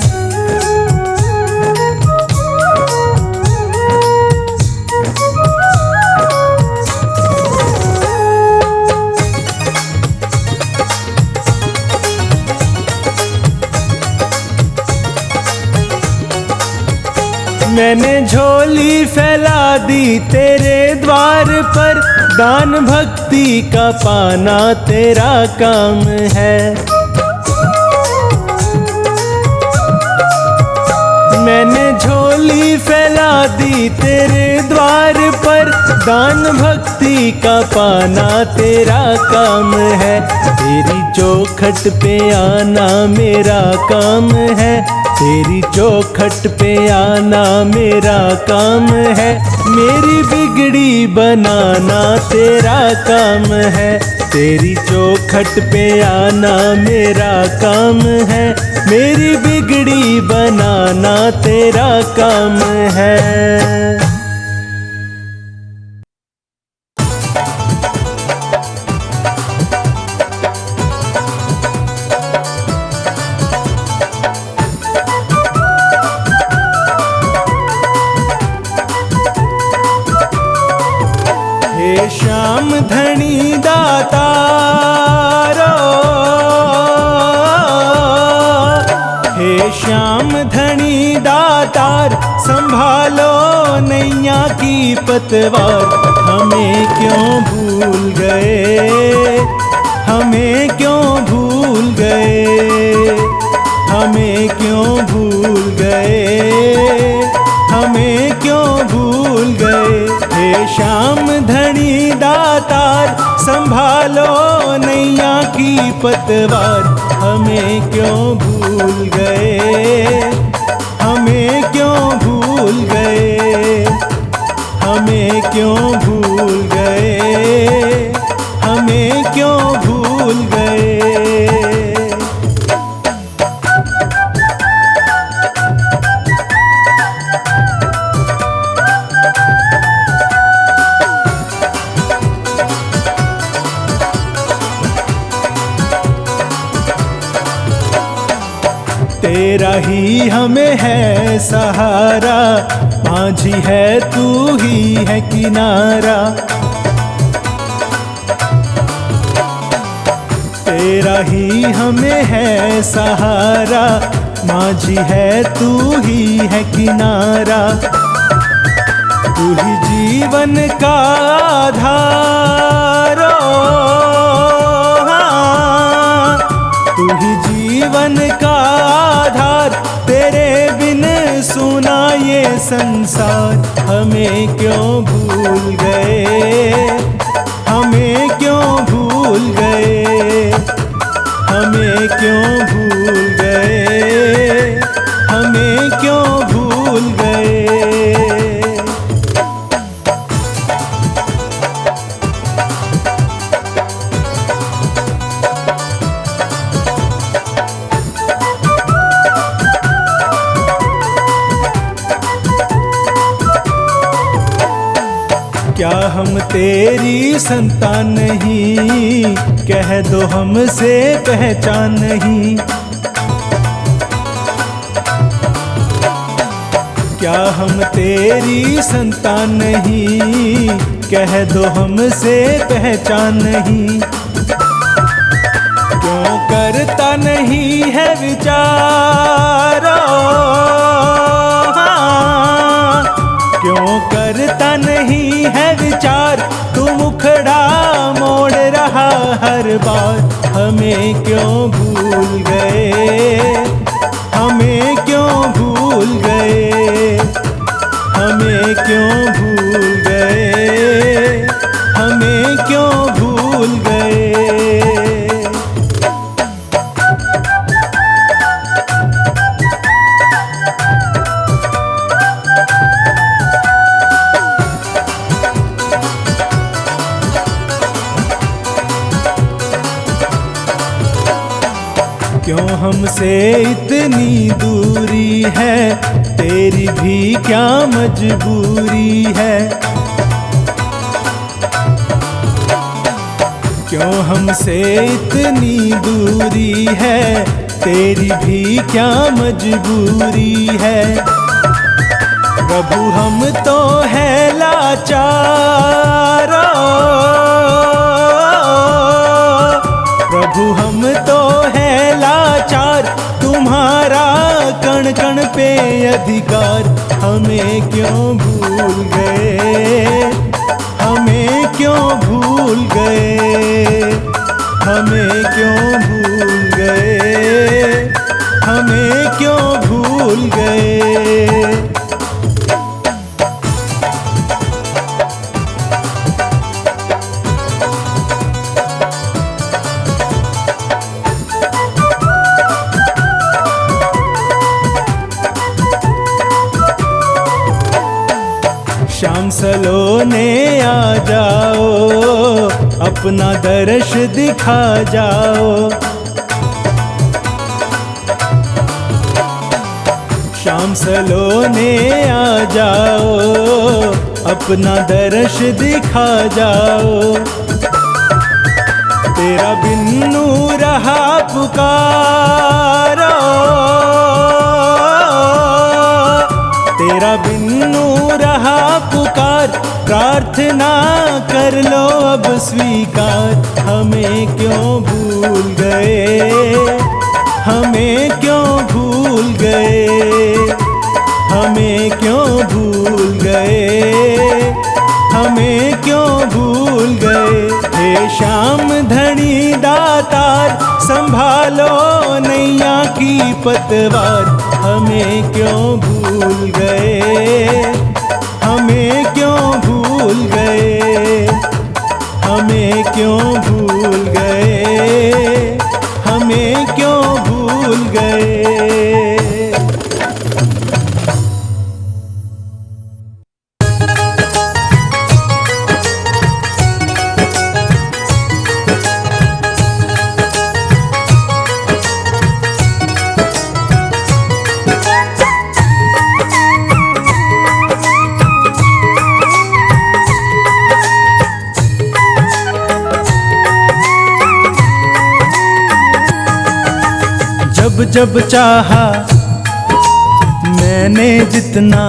मैंने झोली फैला दी तेरे द्वार पर, दान भक्ति का पाना तेरा काम है। मैंने झोली फैला दी तेरे द्वार पर, दान भक्ति का पाना तेरा काम है। तेरी चौखट पे आना मेरा काम है, तेरी चौखट पे आना मेरा काम है। मेरी बिगड़ी बनाना तेरा काम है, तेरी चौखट पे आना मेरा काम है। मेरी बिगड़ी बनाना तेरा काम है। हे श्याम धनी दातारो, हे श्याम धनी दातार, संभालो नैया की पतवार। हमें क्यों भूल गए, हमें क्यों भूल गए, हमें क्यों भूल गए, हमें क्यों भूल गए। हे श्याम धनी दातार, संभालो नैया की पतवार। हमें क्यों भूल गए, हमें क्यों भूल गए, हमें क्यों भूल गए, हमें क्यों भूल गए। तेरा ही हमें है सहारा, माझी है तू ही है किनारा। तेरा ही हमें है सहारा, माझी है तू ही है किनारा। तू ही जीवन का आधार, तू ही जीवन का आधार। तेरे बिन सुना ये संसार। हमें क्यों भूल गए, हमें क्यों भूल भूल गए, हमें क्यों भूल गए, हमें क्यों भूल गए। क्या हम तेरी संतान नहीं, कह दो हमसे पहचान नहीं। क्या हम तेरी संतान नहीं, कह दो हमसे पहचान नहीं। क्यों करता नहीं है विचार, क्यों करता नहीं है विचार, तू मुखड़ा मोड़ रहा हर बार। हमें क्यों भूल गए, हमें क्यों भूल गए, हमें क्यों भूल गए, हमें क्यों भूल गए। क्यों हमसे इतनी दूरी है, तेरी भी क्या मजबूरी है। क्यों हमसे इतनी दूरी है, तेरी भी क्या मजबूरी है। प्रभु हम तो है लाचार, प्रभु हम तो है लाचार, तुम्हारा कण कण पे अधिकार। हमें क्यों भूल गए, हमें क्यों भूल गए, हमें क्यों भूल गए, हमें क्यों भूल गए। शाम सलोने आ जाओ, अपना दर्श दिखा जाओ। शाम सलोने आ जाओ, अपना दर्श दिखा जाओ। तेरा बिन्नू रहा पुकारो, तेरा बिन्नू रहा पुकार। प्रार्थना कर लो अब स्वीकार। हमें क्यों भूल गए, हमें क्यों भूल गए, हमें क्यों भूल गए, हमें क्यों भूल गए। हे श्याम धनी दातार, संभालो नैया की पतवार। हमें क्यों भूल गए, हमें क्यों भूल गए, हमें क्यों भूल गए, हमें क्यों भूल गए। जब जब चाहा मैंने जितना,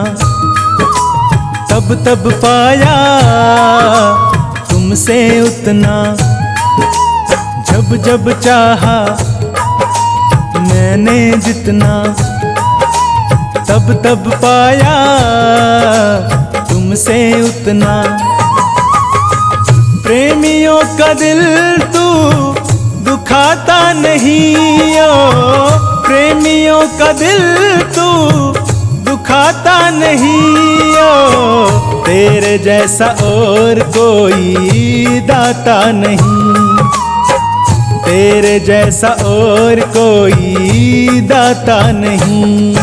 तब तब पाया तुमसे उतना। जब जब चाहा मैंने जितना, तब तब पाया तुमसे उतना। प्रेमियों का दिल तू दुखाता नहीं, ओ प्रेमियों का दिल तू दुखाता नहीं। ओ तेरे जैसा और कोई दाता नहीं। तेरे जैसा और कोई दाता नहीं।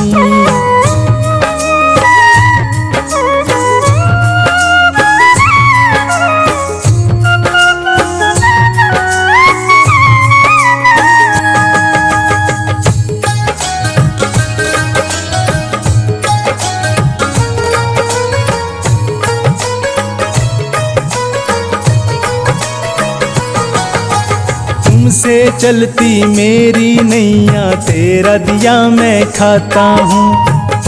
तुमसे चलती मेरी नैया, तेरा दिया मैं खाता हूँ।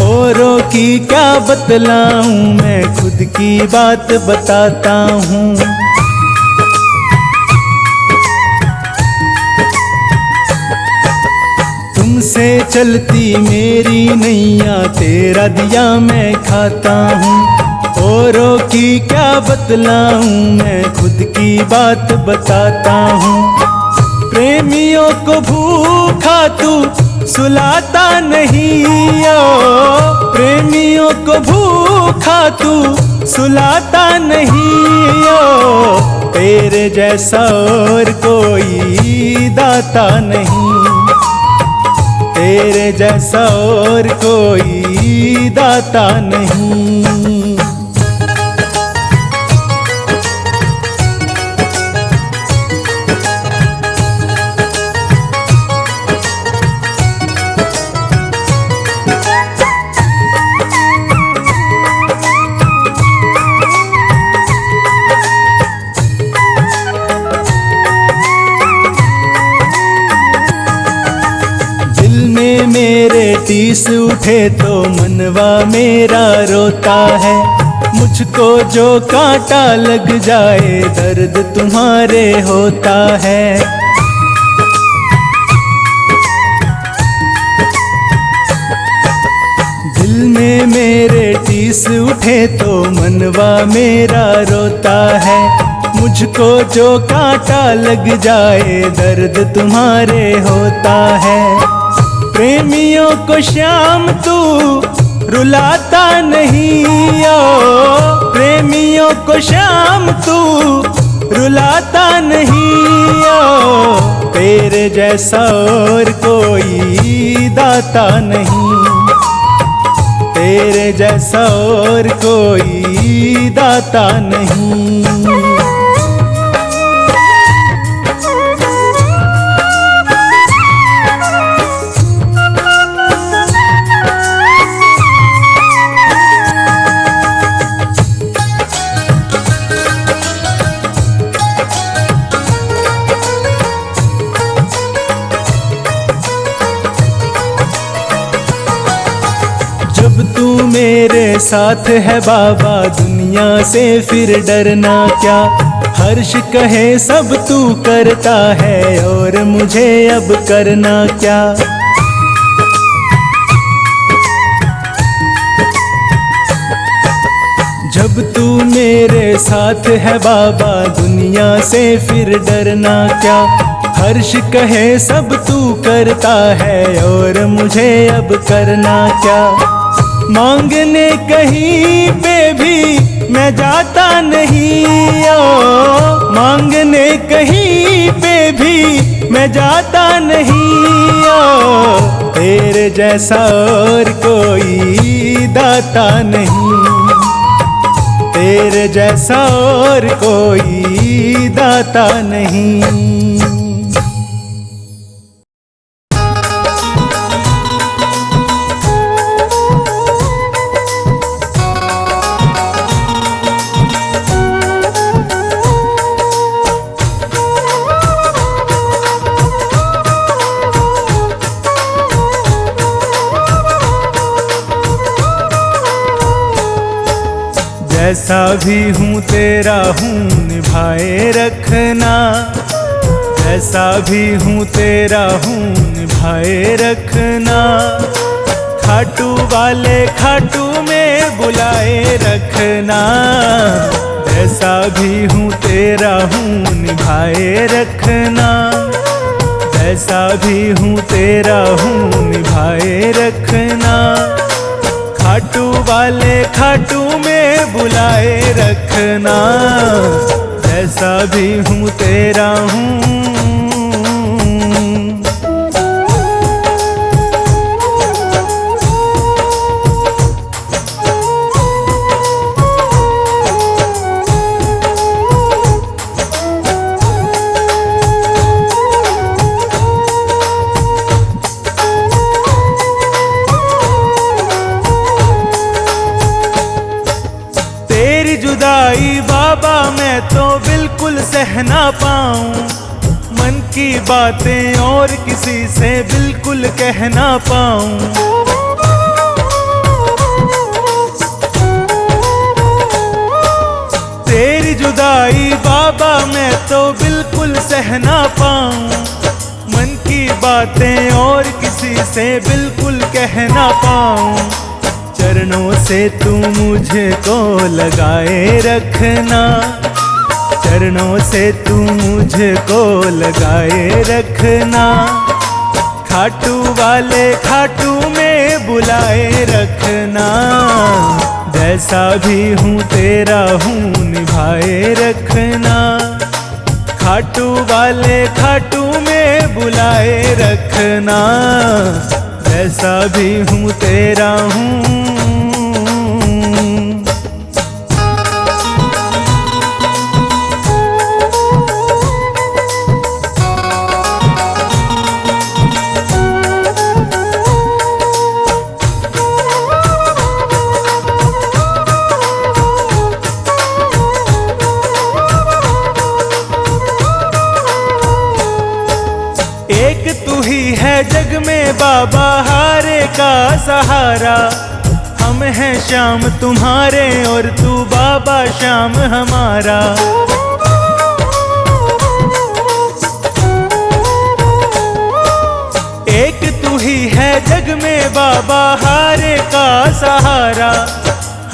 औरों की क्या बतलाऊं, मैं खुद की बात बताता हूँ। तुमसे चलती मेरी नैया, तेरा दिया मैं खाता हूँ। औरों की क्या बतलाऊं, मैं खुद की बात बताता हूँ। प्रेमियों को भूखा तू सुलाता नहीं, ओ प्रेमियों को भूखा तू सुलाता नहीं। ओ तेरे जैसा और कोई दाता नहीं, तेरे जैसा और कोई दाता नहीं। मेरे टीस उठे तो मनवा मेरा रोता है। मुझको जो कांटा लग जाए दर्द तुम्हारे होता है। दिल में मेरे टीस उठे तो मनवा मेरा रोता है। मुझको जो कांटा लग जाए दर्द तुम्हारे होता है। प्रेमियों को शाम तू रुलाता नहीं, ओ प्रेमियों को शाम तू रुलाता नहीं। ओ तेरे जैसा और कोई दाता नहीं, तेरे जैसा और कोई दाता नहीं। जब तू मेरे साथ है बाबा, दुनिया से फिर डरना क्या। हर्ष कहे सब तू करता है और मुझे अब करना क्या। जब तू मेरे साथ है बाबा, दुनिया से फिर डरना क्या। हर्ष कहे सब तू करता है और मुझे अब करना क्या। मांगने कहीं पे भी मैं जाता नहीं, ओ मांगने कहीं पे भी मैं जाता नहीं। ओ तेरे जैसा और कोई दाता नहीं, तेरे जैसा और कोई दाता नहीं। जैसा भी हूँ तेरा हूँ निभाए रखना, जैसा भी हूँ तेरा हूँ निभाए रखना। खाटू वाले खाटू में बुलाए रखना, जैसा भी हूँ तेरा हूँ निभाए रखना। जैसा भी हूँ तेरा हूँ निभाए रखना। खाटू वाले खाटू में बुलाए रखना, जैसा भी हूँ तेरा हूँ बाबा मैं तो बिल्कुल सह ना पाऊं, मन की बातें और किसी से बिल्कुल कह ना पाऊं। तेरी जुदाई बाबा मैं तो बिल्कुल सह ना पाऊं, मन की बातें और किसी से बिल्कुल कह ना पाऊं। चरणों से तू मुझको लगाए रखना, चरणों से तू मुझको लगाए रखना, खाटू वाले खाटू में बुलाए रखना। जैसा भी हूँ तेरा हूँ निभाए रखना, खाटू वाले खाटू में बुलाए रखना। जैसा भी हूँ तेरा हूँ। एक तू ही है जग में बाबा हारे का सहारा, हम हैं श्याम तुम्हारे और तू बाबा श्याम हमारा। एक तू ही है जग में बाबा हारे का सहारा,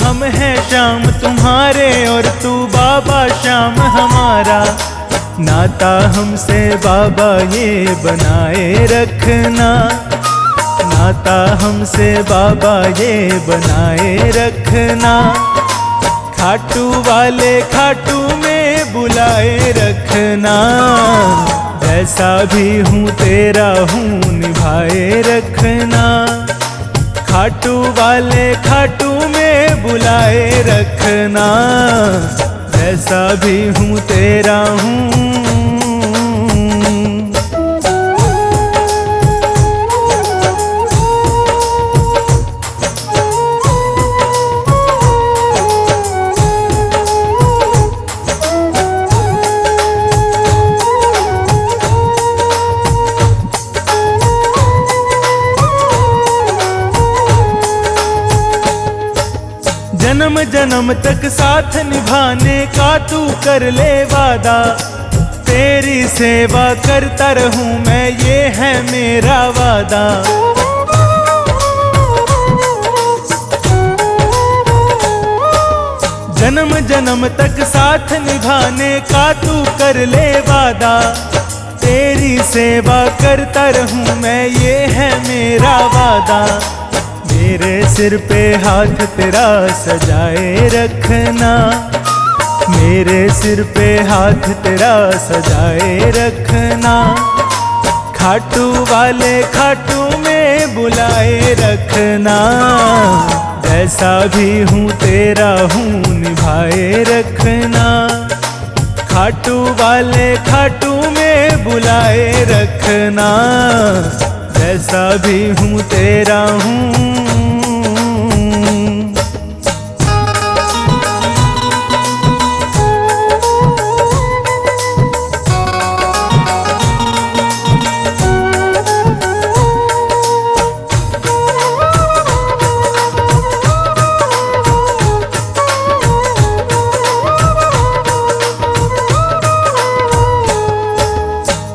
हम हैं श्याम तुम्हारे और तू बाबा श्याम हमारा। नाता हमसे बाबा ये बनाए रखना, नाता हमसे बाबा ये बनाए रखना, खाटू वाले खाटू में बुलाए रखना। जैसा भी हूँ तेरा हूँ निभाए रखना, खाटू वाले खाटू में बुलाए रखना। जैसा भी हूँ तेरा हूँ। जन्म जन्म तक साथ निभाने का तू कर ले वादा, तेरी सेवा करता रहूं मैं ये है मेरा वादा। जन्म जन्म तक साथ निभाने का तू कर ले वादा, तेरी सेवा करता रहूं मैं ये है मेरा वादा। मेरे सिर पे हाथ तेरा सजाए रखना, मेरे सिर पे हाथ तेरा सजाए रखना, खाटू वाले खाटू में बुलाए रखना। जैसा भी हूँ तेरा हूँ निभाए रखना, खाटू वाले खाटू में बुलाए रखना। जैसा भी हूँ तेरा हूँ।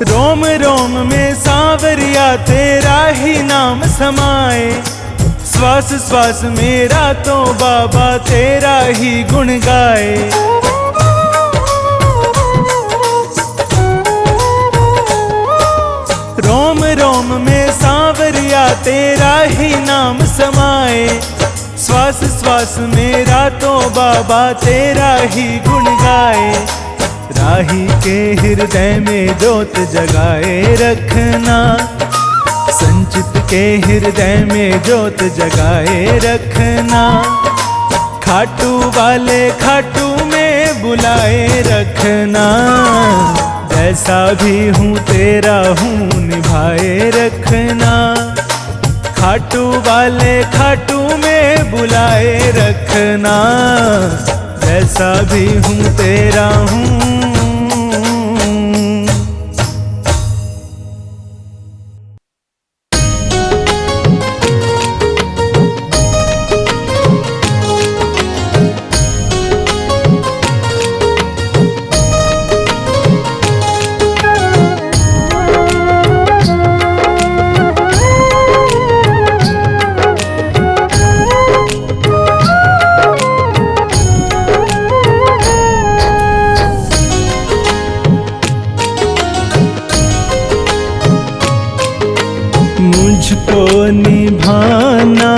रोम रोम में सांवरिया तेरा ही नाम समाए, श्वास श्वास मेरा तो बाबा तेरा ही गुण गाए। रोम रोम में सांवरिया तेरा ही नाम समाए, श्वास श्वास मेरा तो बाबा तेरा ही गुण गाए। राही के हृदय में ज्योत जगाए रखना, संचित के हृदय में ज्योत जगाए रखना, खाटू वाले खाटू में बुलाए रखना। जैसा भी हूँ तेरा हूँ निभाए रखना, खाटू वाले खाटू में बुलाए रखना। जैसा भी हूँ तेरा हूँ। मुझको निभाना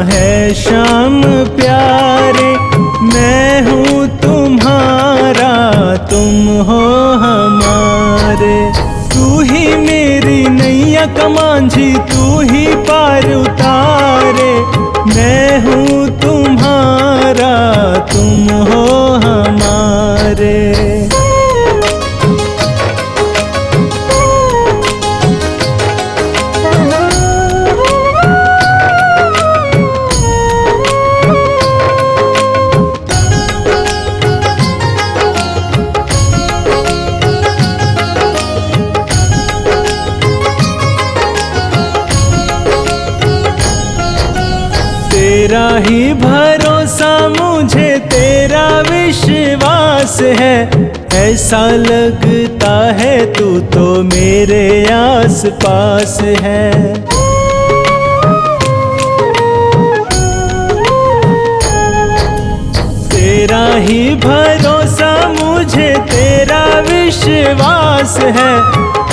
है श्याम प्यारे, मैं हूँ तुम्हारा तुम हो हमारे। तू ही मेरी नैया का मांझी, तू ही पार उतारे, मैं हूँ तुम्हारा तुम हो हमारे। तेरा ही भरोसा मुझे, तेरा विश्वास है, ऐसा लगता है तू तो मेरे आस पास है। तेरा ही भरोसा मुझे, तेरा विश्वास है,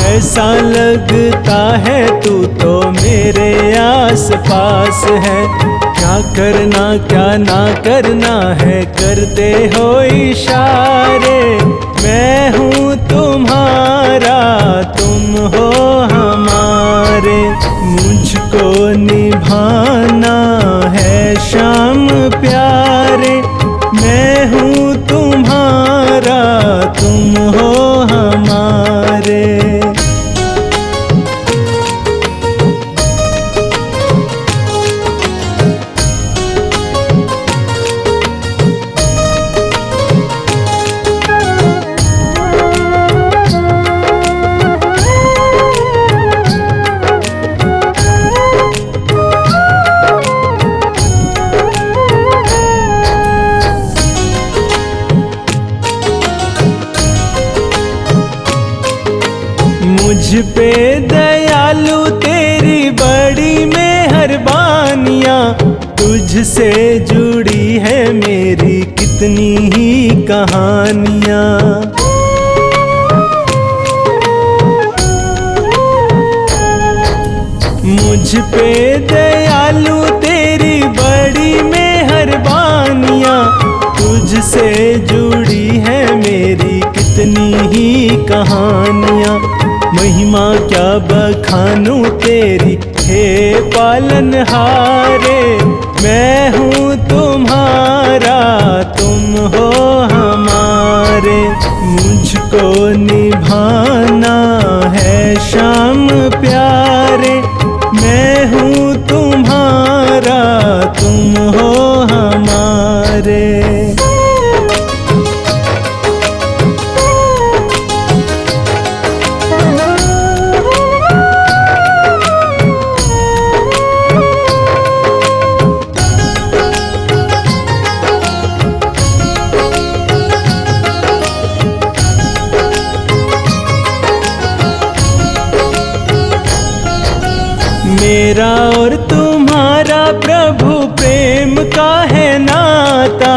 ऐसा लगता है तू तो मेरे आस पास है। क्या करना क्या ना करना है, करते हो इशारे, मैं हूँ तुम्हारा तुम हो हमारे। मुझको निभाना है श्याम प्यारे, मैं हूँ तुम्हारा तुम हो हमारे। मुझ पे दयालु तेरी बड़ी मेहरबानियाँ, तुझसे जुड़ी है मेरी कितनी ही कहानियाँ। मुझ पे दयालु तेरी बड़ी मेहरबानियाँ, तुझसे जुड़ी है मेरी कितनी ही कहानियाँ। महिमा क्या बखानूं तेरी हे पालनहारे, मैं हूँ तुम्हारा तुम हो हमारे। मुझको निभाना है श्याम प्यारे, मैं हूँ तुम्हारा तुम हो हमारे। मेरा और तुम्हारा प्रभु प्रेम का है नाता,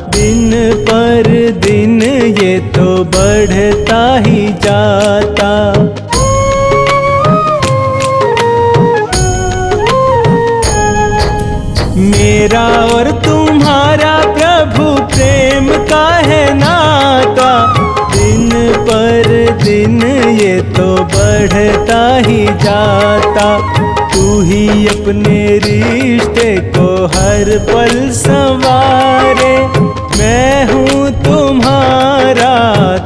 दिन पर दिन ये तो बढ़ता ही जाता। मेरा और तुम्हारा प्रभु प्रेम का है नाता, दिन पर दिन ये तो बढ़ता ही जाता। तू ही अपने रिश्ते को हर पल संवारे, मैं हूँ तुम्हारा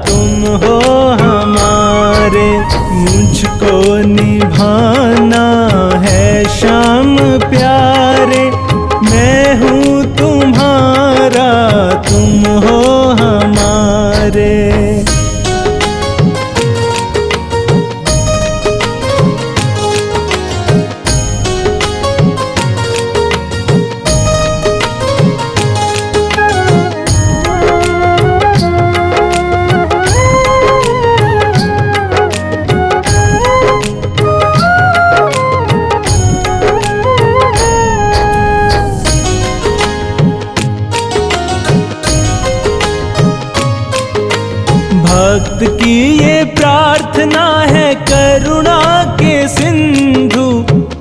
तुम हो हमारे। मुझको निभाना है श्याम प्यारे, मैं हूँ तुम्हारा तुम हो हमारे। भक्त की ये प्रार्थना है करुणा के सिंधु,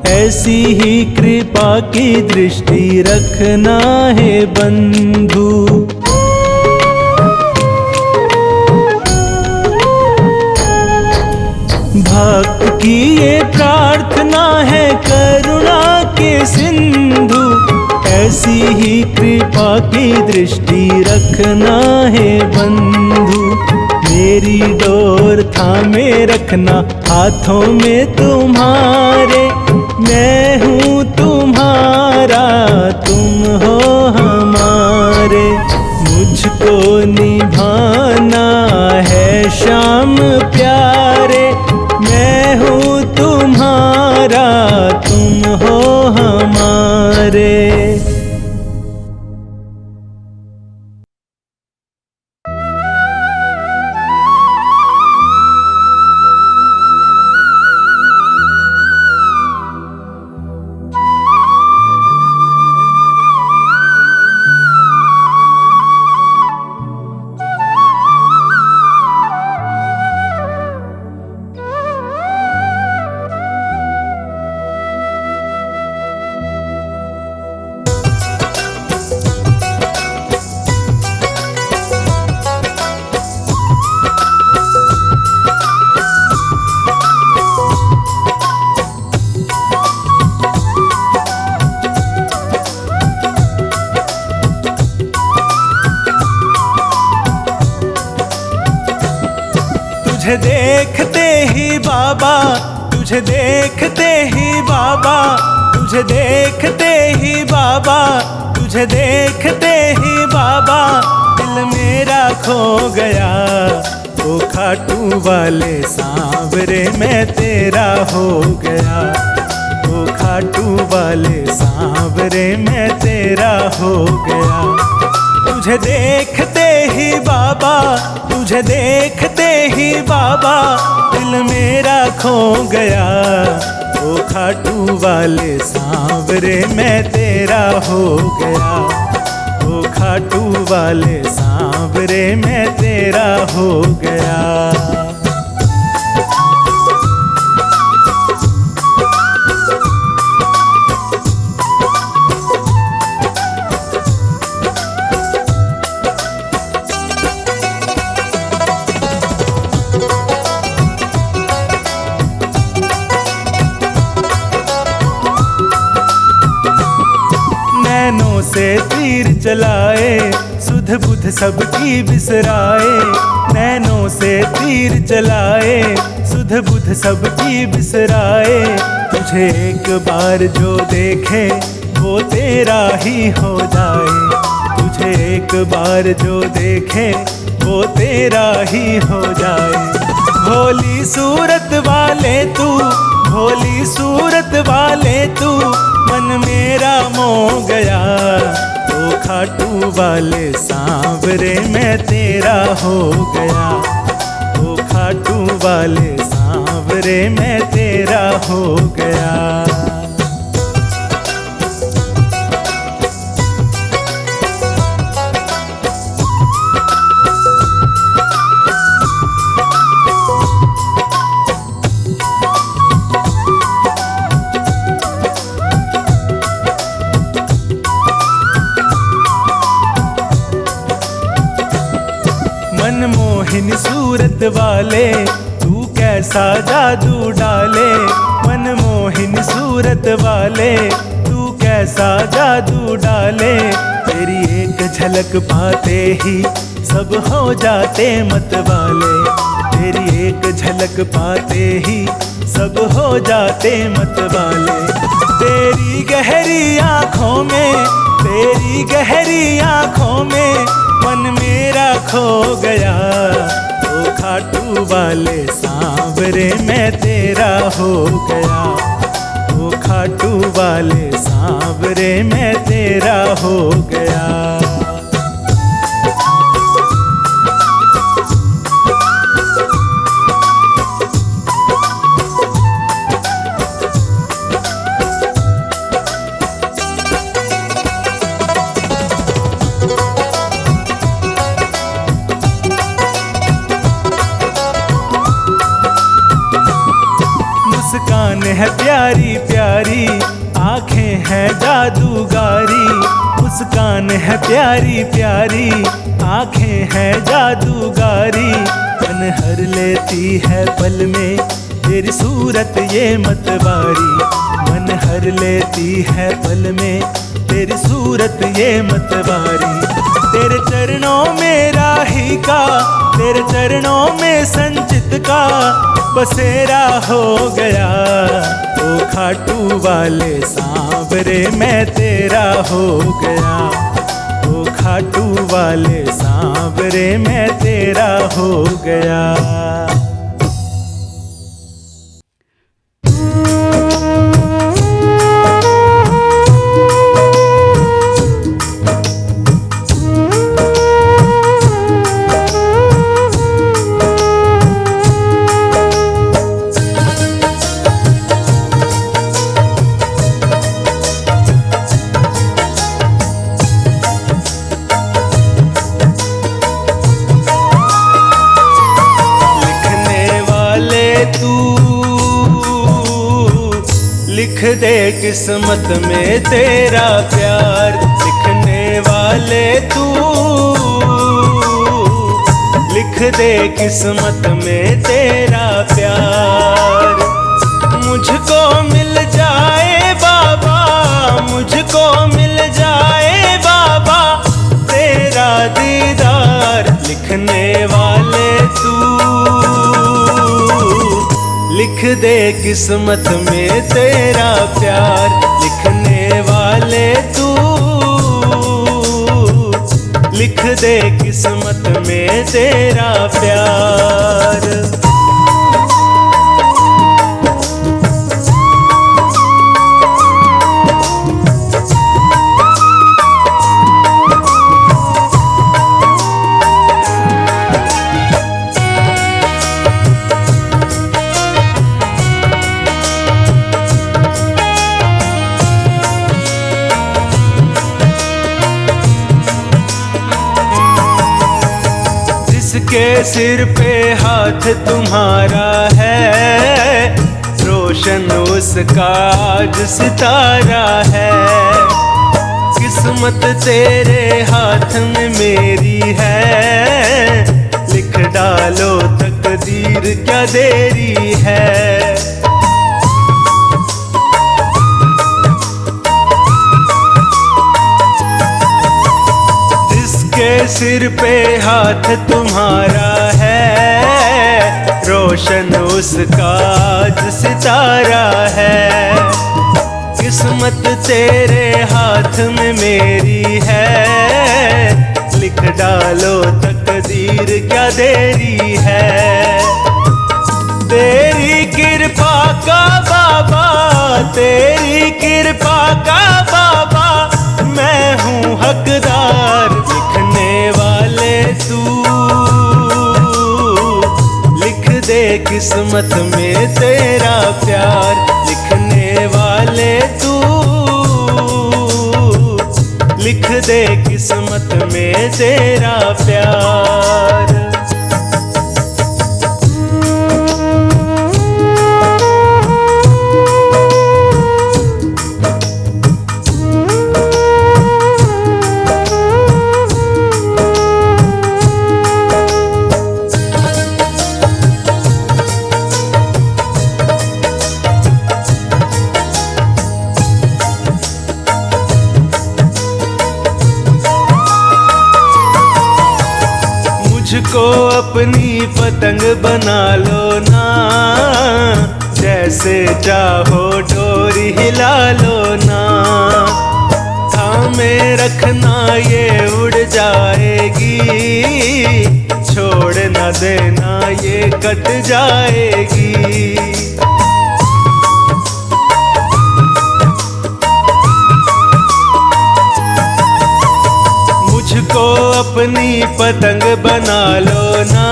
ऐसी ही कृपा की दृष्टि रखना है बंधु। भक्त की ये प्रार्थना है करुणा के सिंधु, ऐसी ही कृपा की दृष्टि रखना है बंधु। मेरी डोर थामे रखना हाथों में तुम्हारे, मैं हूँ तुम्हारा तुम हो हमारे। मुझको निभाना है श्याम प्यारे, मैं हूँ तुम्हारा तुम हो हमारे। तुझे देखते ही बाबा, तुझे देखते ही बाबा, तुझे देखते ही बाबा, तुझे देखते ही बाबा, दिल मेरा खो गया। ओ खाटू वाले सांवरे मैं तेरा हो गया, ओ खाटू वाले सांवरे मैं तेरा हो गया। तुझे देखते ही बाबा, तुझे देखते ही बाबा, दिल मेरा खो गया। ओ खाटू वाले सांवरे मैं तेरा हो गया, ओ खाटू वाले सांवरे मैं तेरा हो गया। नैनों से तीर चलाए, सुध बुध सबकी बिसराए। नैनों से तीर चलाए, सुध बुध सबकी बिसराए। तुझे एक बार जो देखे वो तेरा ही हो जाए, तुझे एक बार जो देखे वो तेरा ही हो जाए। भोली सूरत वाले तू, भोली सूरत वाले तू, मन मेरा मोह गया। ओ खाटू वाले सांवरे मैं तेरा हो गया, ओ खाटू वाले सांवरे मैं तेरा हो गया। मनमोहिनी सूरत वाले तू कैसा जादू डाले, मनमोहिनी सूरत वाले तू कैसा जादू डाले। तेरी एक झलक पाते ही सब हो जाते मतवाले, तेरी एक झलक पाते ही सब हो जाते मतवाले। तेरी गहरी आंखों में, तेरी गहरी आंखों में मन मेरा खो गया। ओ खाटू वाले सांवरे मैं तेरा हो गया। ओ खाटू वाले सांवरे मैं तेरा हो गया। मुस्कान है प्यारी प्यारी, आंखें हैं जादूगारी। मुस्कान है प्यारी प्यारी, आंखें हैं जादूगारी। मन हर लेती है पल में तेरी सूरत ये मतवारी। मन हर लेती है पल में तेरी सूरत ये मतवारी। तेरे चरणों में राही का, तेरे चरणों में संचित का बसेरा हो गया। ओ खाटू वाले सांवरे मैं तेरा हो गया। ओ खाटू वाले सांवरे मैं तेरा हो गया। लिख दे किस्मत में तेरा प्यार, लिखने वाले तू। लिख दे किस्मत में तेरा प्यार। मुझको मिल जाए बाबा, मुझको मिल जाए बाबा तेरा दीदार। लिखने वाले तू, लिख दे किस्मत में तेरा प्यार। लिखने वाले तू, लिख दे किस्मत में तेरा प्यार। जिसके सिर पे हाथ तुम्हारा है, रोशन उसका आज सितारा है। किस्मत तेरे हाथ में मेरी है, लिख डालो तकदीर क्या देरी है। जिसके सिर पे हाथ तुम्हारा है, रोशन उसका आज सितारा है। किस्मत तेरे हाथ में मेरी है, लिख डालो तकदीर क्या देरी है। तेरी कृपा का बाबा, तेरी कृपा का बाबा मैं हूँ हकदार। लिखने वाले तू, लिख दे किस्मत में तेरा प्यार। लिखने वाले तू, लिख दे किस्मत में तेरा प्यार। मुझको अपनी पतंग बना लो ना, जय जैसे चाहो डोरी हिला लो ना, थामे रखना ये उड़ जाएगी, छोड़ न देना ये कट जाएगी। मुझको अपनी पतंग बना लो ना,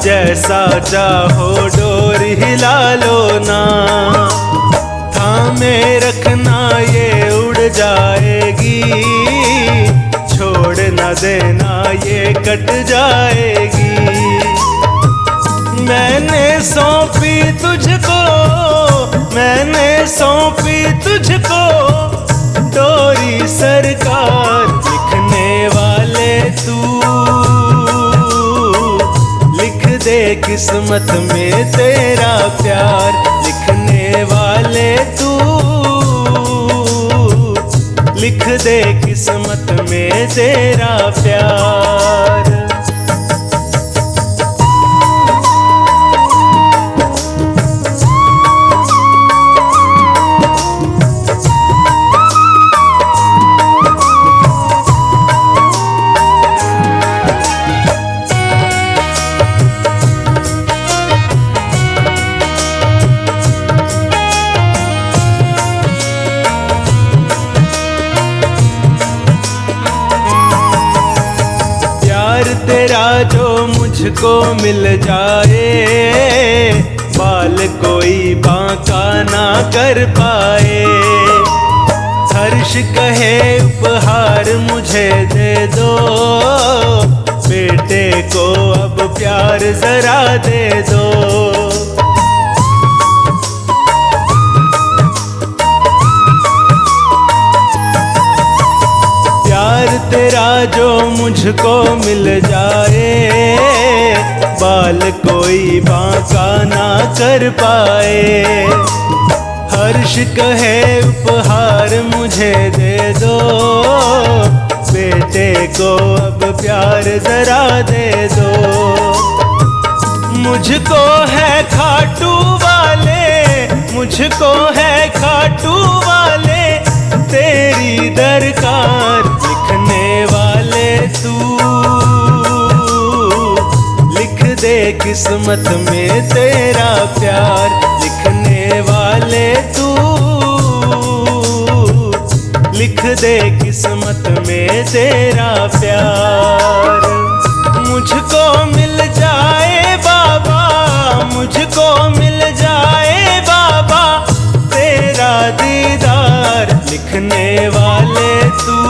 जैसा चाहो डोरी हिला लो ना, थामे रखना ये उड़ जाएगी, छोड़ न देना ये कट जाएगी। मैंने सौंपी तुझको, मैंने सौंपी तुझको डोरी सरकार, लिखने वाले तू लिख दे किस्मत में तेरा प्यार, लिखने वाले तू लिख दे किस्मत में तेरा प्यार। तेरा जो मुझको मिल जाए, बाल कोई बांका ना कर पाए, हर्ष कहे उपहार मुझे दे दो, बेटे को अब प्यार जरा दे दो। तेरा जो मुझको मिल जाए, बाल कोई बांका ना कर पाए, हर्ष कहे उपहार मुझे दे दो, बेटे को अब प्यार जरा दे दो। मुझको है खाटू वाले, मुझको है खाटू वाले तेरी दरकार, लिखने वाले तू लिख दे किस्मत में तेरा प्यार, लिखने वाले तू लिख दे किस्मत में तेरा प्यार। मुझको मिल जाए बाबा, मुझको मिल जाए बाबा तेरा दीदार, लिखने वाले तू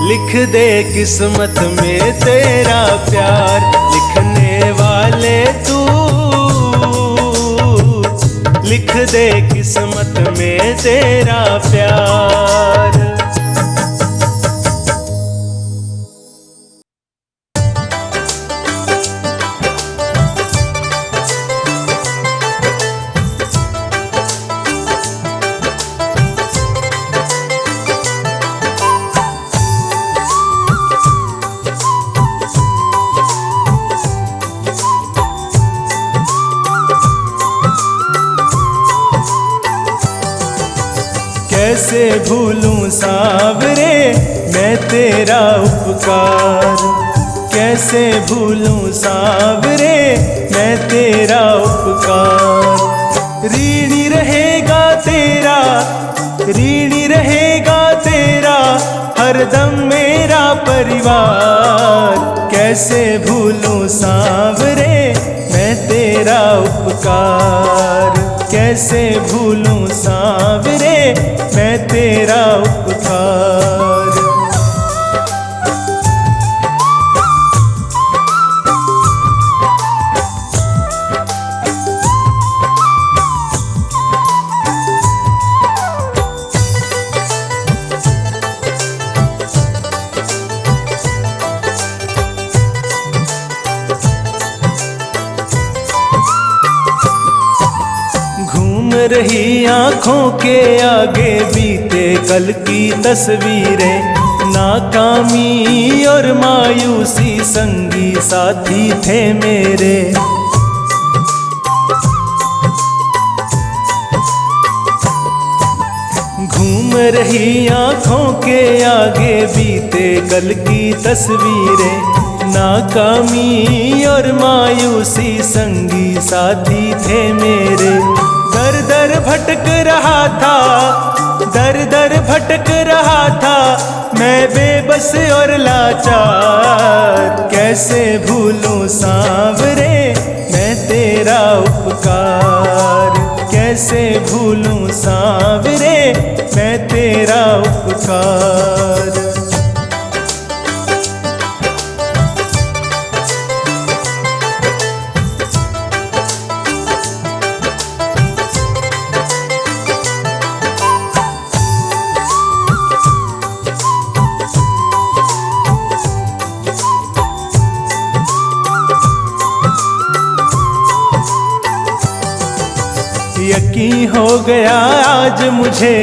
लिख दे किस्मत में तेरा प्यार, लिखने वाले तू लिख दे किस्मत में तेरा प्यार। कैसे भूलूं सावरे मैं तेरा उपकार, कैसे भूलूं सावरे मैं तेरा उपकार। ऋणी रहेगा तेरा, ऋणी रहेगा तेरा हरदम मेरा परिवार। कैसे भूलूं सावरे मैं तेरा उपकार, कैसे भूलूं सावरे मैं तेरा उपकार। रही आँखों के आगे बीते कल की तस्वीरें, नाकामी और मायूसी संगी साथी थे मेरे। घूम रही आंखों के आगे बीते कल की तस्वीरें, नाकामी और मायूसी संगी साथी थे मेरे। दर दर भटक रहा था, दर दर भटक रहा था मैं बेबस और लाचार। कैसे भूलूं सांवरे मैं तेरा उपकार, कैसे भूलूं सांवरे मैं तेरा उपकार। यकीन हो गया आज मुझे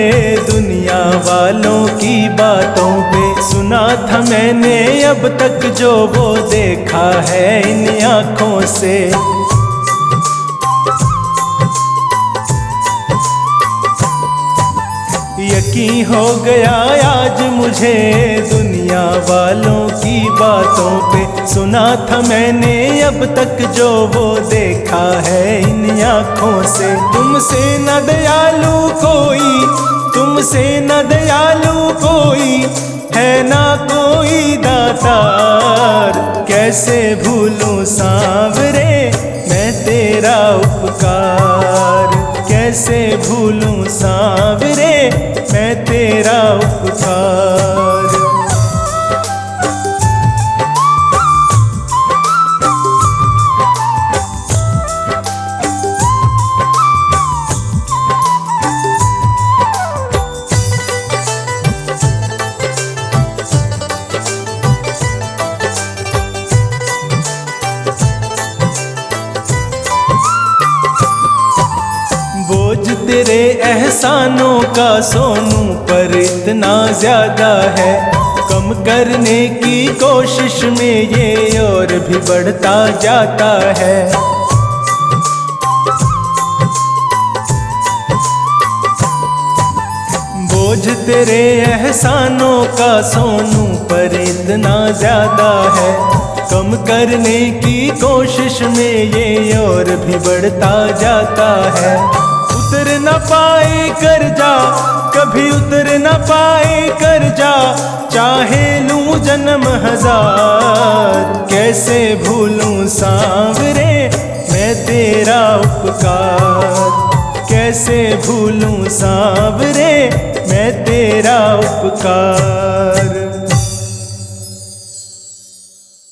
दुनिया वालों की बातों पे, सुना था मैंने अब तक जो वो देखा है इन आँखों से। यकीन हो गया आज मुझे दुनिया वालों की बातों पे, सुना था मैंने अब तक जो वो देखा है इन आँखों से। तुमसे न दयालु कोई, तुमसे न दयालु कोई है ना कोई दातार। कैसे भूलूं सांवरे मैं तेरा उपकार, कैसे भूलूं सांवरे मैं तेरा उपकार। बोझ तेरे एहसानों का सोनू पर इतना ज्यादा है, कम करने की कोशिश में ये और भी बढ़ता जाता है। बोझ तेरे एहसानों का सोनू पर इतना ज्यादा है, कम करने की कोशिश में ये और भी बढ़ता जाता है। उतर न पाए कर्जा कभी उतर न पाए कर्जा, चाहे लूं जन्म हजार। कैसे भूलूं सांवरे मैं तेरा उपकार, कैसे भूलूं सांवरे मैं तेरा उपकार।